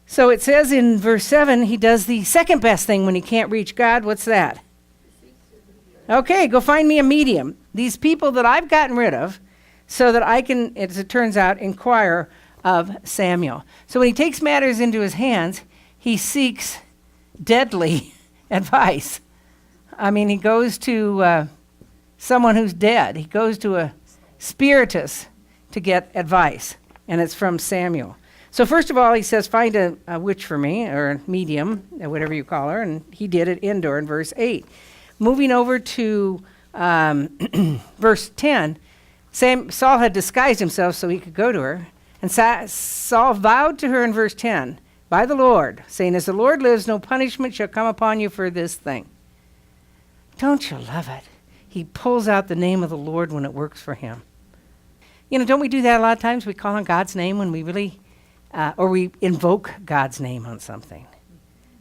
So it says in verse 7, he does the second best thing when he can't reach God. What's that? Okay, go find me a medium. These people that I've gotten rid of so that I can, as it turns out, inquire of Samuel. So when he takes matters into his hands, he seeks deadly advice. I mean, he goes to someone who's dead. He goes to a spiritist to get advice, and it's from Samuel. So first of all, he says, find a witch for me, or a medium, or whatever you call her, and he did it in verse 8. Moving over to verse 10, Saul had disguised himself so he could go to her, and Saul vowed to her in verse 10, by the Lord, saying, as the Lord lives, no punishment shall come upon you for this thing. Don't you love it? He pulls out the name of the Lord when it works for him. You know, don't we do that a lot of times? We call on God's name when we really... or we invoke God's name on something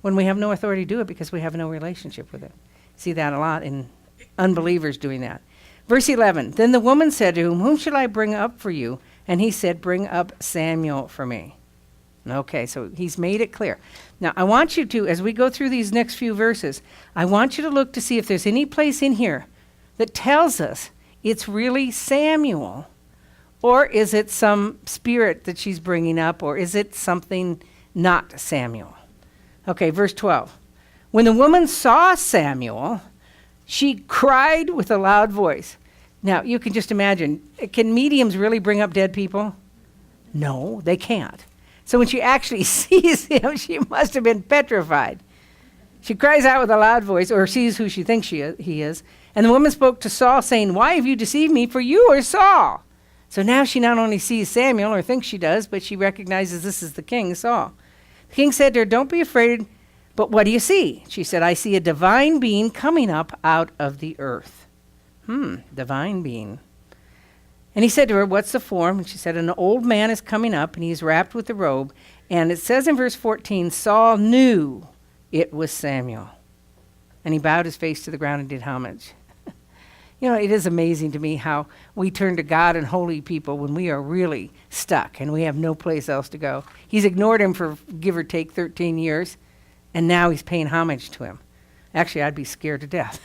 when we have no authority to do it because we have no relationship with it. See that a lot in unbelievers doing that. Verse 11, then the woman said to him, whom shall I bring up for you? And he said, bring up Samuel for me. Okay, so he's made it clear. Now, I want you to, as we go through these next few verses, I want you to look to see if there's any place in here that tells us it's really Samuel. Or is it some spirit that she's bringing up? Or is it something not Samuel? Okay, verse 12. When the woman saw Samuel, she cried with a loud voice. Now, you can just imagine, can mediums really bring up dead people? No, they can't. So when she actually sees him, she must have been petrified. She cries out with a loud voice, or sees who she thinks he is. And the woman spoke to Saul, saying, why have you deceived me? For you are Saul. So now she not only sees Samuel, or thinks she does, but she recognizes this is the king, Saul. The king said to her, don't be afraid, but what do you see? She said, I see a divine being coming up out of the earth. Divine being. And he said to her, what's the form? And she said, an old man is coming up, and he's wrapped with a robe. And it says in verse 14, Saul knew it was Samuel. And he bowed his face to the ground and did homage. You know, it is amazing to me how we turn to God and holy people when we are really stuck and we have no place else to go. He's ignored him for give or take 13 years, and now he's paying homage to him. Actually, I'd be scared to death.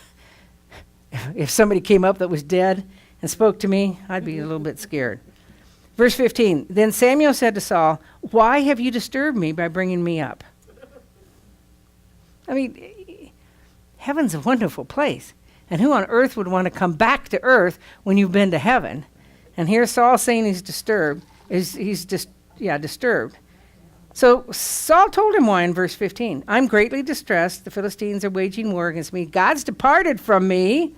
If somebody came up that was dead and spoke to me, I'd be a little bit scared. Verse 15, then Samuel said to Saul, why have you disturbed me by bringing me up? I mean, heaven's a wonderful place. And who on earth would want to come back to earth when you've been to heaven? And here's Saul saying he's disturbed. Disturbed. So Saul told him why in verse 15. I'm greatly distressed. The Philistines are waging war against me. God's departed from me.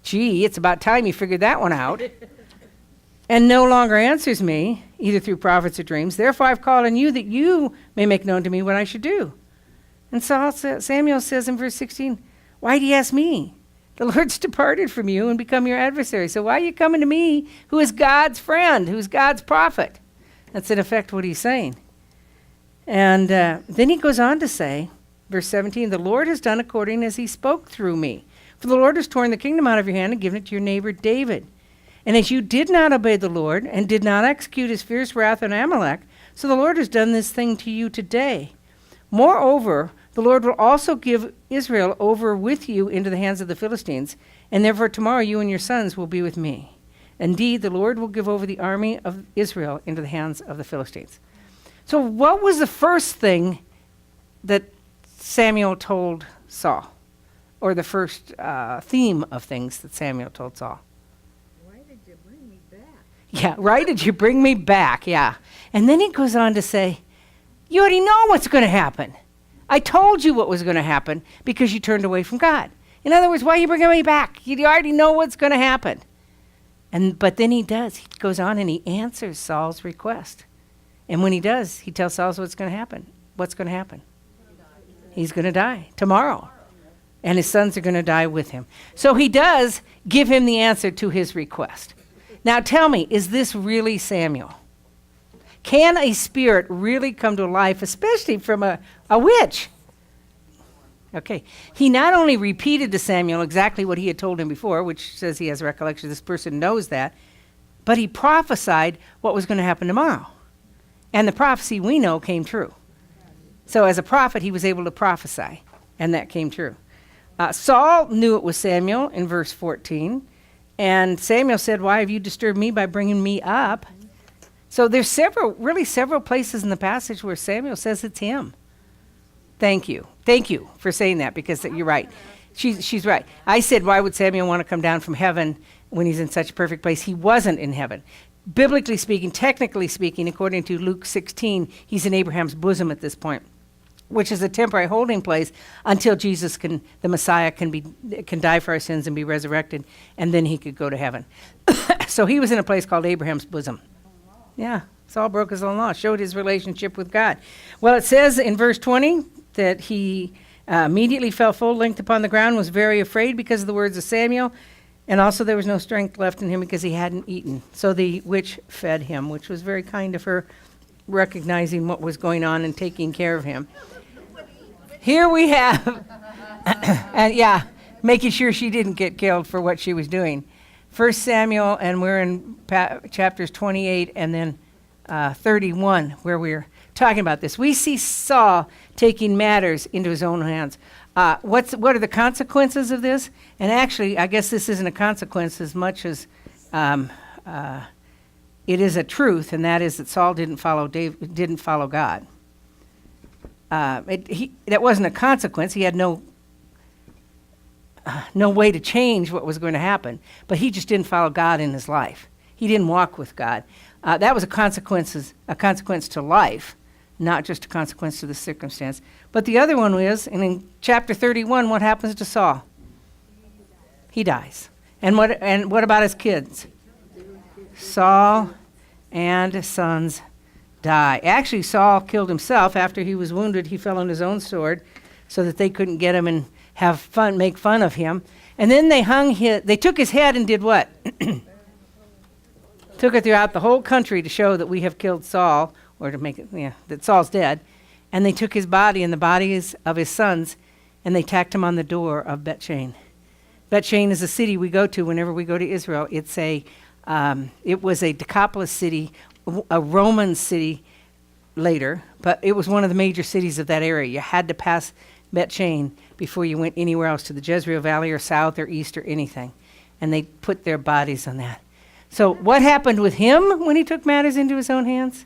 Gee, it's about time you figured that one out. And no longer answers me, either through prophets or dreams. Therefore I've called on you that you may make known to me what I should do. And Samuel says in verse 16, why do you ask me? The Lord's departed from you and become your adversary. So why are you coming to me, who is God's friend, who's God's prophet? That's in effect what he's saying. And then he goes on to say, verse 17, the Lord has done according as he spoke through me. For the Lord has torn the kingdom out of your hand and given it to your neighbor David. And as you did not obey the Lord and did not execute his fierce wrath on Amalek, so the Lord has done this thing to you today. Moreover, the Lord will also give Israel over with you into the hands of the Philistines, and therefore tomorrow you and your sons will be with me. Indeed, the Lord will give over the army of Israel into the hands of the Philistines. So what was the first thing that Samuel told Saul? Or the first theme of things that Samuel told Saul? Why did you bring me back? Yeah, why did you bring me back? Yeah. And then he goes on to say, you already know what's going to happen. I told you what was going to happen because you turned away from God. In other words, why are you bringing me back? You already know what's going to happen. But then he does. He goes on and he answers Saul's request. And when he does, he tells Saul what's going to happen. What's going to happen? He's going to die tomorrow. And his sons are going to die with him. So he does give him the answer to his request. Now tell me, is this really Samuel? Can a spirit really come to life, especially from a witch? Okay. He not only repeated to Samuel exactly what he had told him before, which says he has recollection, this person knows that, but he prophesied what was going to happen tomorrow. And the prophecy we know came true. So as a prophet, he was able to prophesy, and that came true. Saul knew it was Samuel in verse 14, and Samuel said, why have you disturbed me by bringing me up? So there's several places in the passage where Samuel says it's him. Thank you for saying that, because you're right. She's right. I said, why would Samuel want to come down from heaven when he's in such a perfect place? He wasn't in heaven. Biblically speaking, technically speaking, according to Luke 16, he's in Abraham's bosom at this point, which is a temporary holding place until Jesus the Messiah can die for our sins and be resurrected, and then he could go to heaven. So he was in a place called Abraham's bosom. Yeah, Saul broke his own law, showed his relationship with God. Well, it says in verse 20 that he immediately fell full length upon the ground, was very afraid because of the words of Samuel, and also there was no strength left in him because he hadn't eaten. So the witch fed him, which was very kind of her, recognizing what was going on and taking care of him. Here we have, and yeah, making sure she didn't get killed for what she was doing. 1 Samuel, and we're in chapters 28 and then 31, where we're talking about this. We see Saul taking matters into his own hands. What are the consequences of this? And actually, I guess this isn't a consequence as much as it is a truth, and that is that Saul didn't follow God. That wasn't a consequence. He had no way to change what was going to happen, but he just didn't follow God in his life. He didn't walk with God. That was a consequence to life, not just a consequence to the circumstance. But the other one is, and in chapter 31, what happens to Saul? He dies. And what about his kids? Saul and his sons die. Actually, Saul killed himself after he was wounded. He fell on his own sword so that they couldn't get him and make fun of him. And then they took his head and did what? Took it throughout the whole country to show that we have killed Saul, or to make it, that Saul's dead. And they took his body and the bodies of his sons, and they tacked him on the door of Bethshan. Bethshan is a city we go to whenever we go to Israel. It was a Decapolis city, a Roman city later, but it was one of the major cities of that area. You had to pass Bethshan before you went anywhere else to the Jezreel Valley or south or east or anything. And they put their bodies on that. So what happened with him when he took matters into his own hands?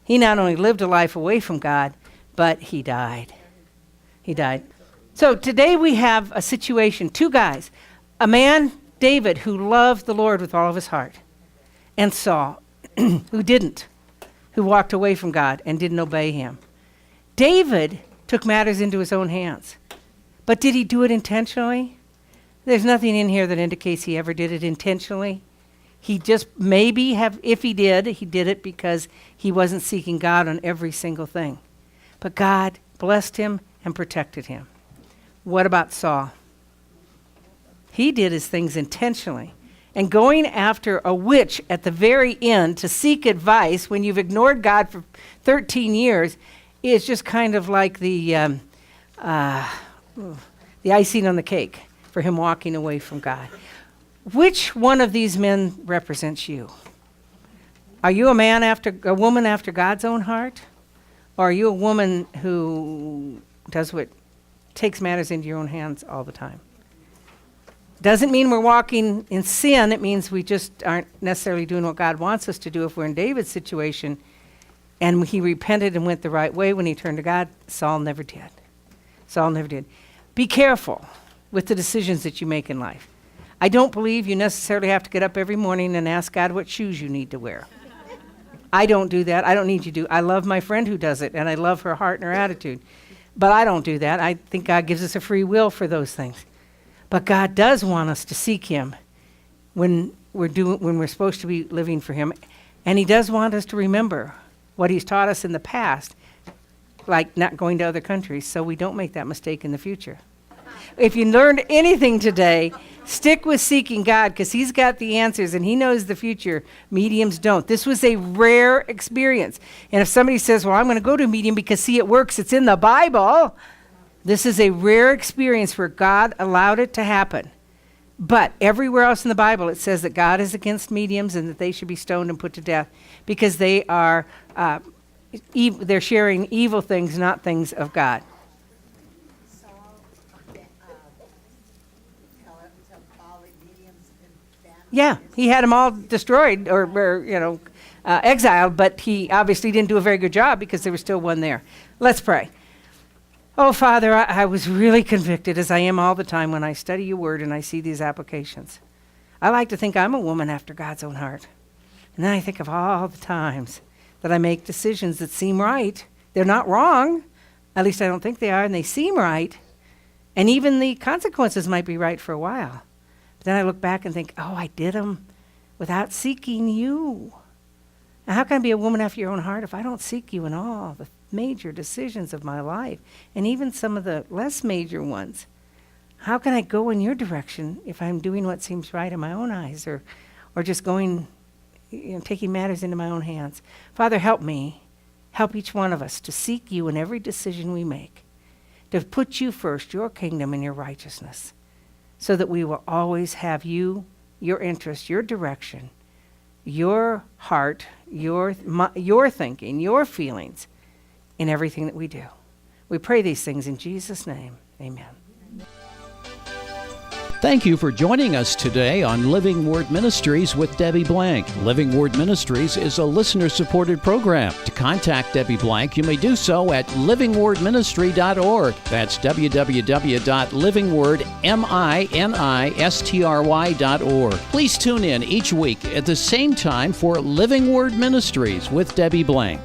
He not only lived a life away from God, but he died. He died. So today we have a situation, two guys, a man, David, who loved the Lord with all of his heart, and Saul, who didn't, who walked away from God and didn't obey him. David took matters into his own hands, but did he do it intentionally? There's nothing in here that indicates he ever did it intentionally. He just if he did it because he wasn't seeking God on every single thing. But God blessed him and protected him. What about Saul? He did his things intentionally. And going after a witch at the very end to seek advice when you've ignored God for 13 years is just kind of like the icing on the cake for him walking away from God. Which one of these men represents you? Are you a woman after God's own heart? Or are you a woman who takes matters into your own hands all the time? Doesn't mean we're walking in sin. It means we just aren't necessarily doing what God wants us to do. If we're in David's situation and he repented and went the right way when he turned to God, Saul never did. Saul never did. Be careful with the decisions that you make in life. I don't believe you necessarily have to get up every morning and ask God what shoes you need to wear. I don't do that. I don't need you to. I love my friend who does it, and I love her heart and her attitude. But I don't do that. I think God gives us a free will for those things. But God does want us to seek him when we're supposed to be living for him. And he does want us to remember what he's taught us in the past, like not going to other countries, so we don't make that mistake in the future. If you learned anything today, stick with seeking God, because he's got the answers and he knows the future. Mediums don't. This was a rare experience. And if somebody says, well, I'm going to go to a medium because, see, it works, it's in the Bible. This is a rare experience where God allowed it to happen. But everywhere else in the Bible, it says that God is against mediums and that they should be stoned and put to death because they are they're sharing evil things, not things of God. Saul, tell all the mediums and that. Yeah, he had them all destroyed or exiled, but he obviously didn't do a very good job because there was still one there. Let's pray. Oh, Father, I was really convicted, as I am all the time when I study your word and I see these applications. I like to think I'm a woman after God's own heart. And then I think of all the times that I make decisions that seem right. They're not wrong. At least I don't think they are, and they seem right. And even the consequences might be right for a while. But then I look back and think, oh, I did them without seeking you. Now, how can I be a woman after your own heart if I don't seek you in all the major decisions of my life, and even some of the less major ones? How can I go in your direction if I'm doing what seems right in my own eyes, or just going, taking matters into my own hands? Father, help me. Help each one of us to seek you in every decision we make, to put you first, your kingdom and your righteousness, so that we will always have you, your interest, your direction, your heart, your thinking, your feelings in everything that we do. We pray these things in Jesus' name. Amen. Thank you for joining us today on Living Word Ministries with Debbie Blank. Living Word Ministries is a listener-supported program. To contact Debbie Blank, you may do so at livingwordministry.org. That's www.livingwordministry.org. Please tune in each week at the same time for Living Word Ministries with Debbie Blank.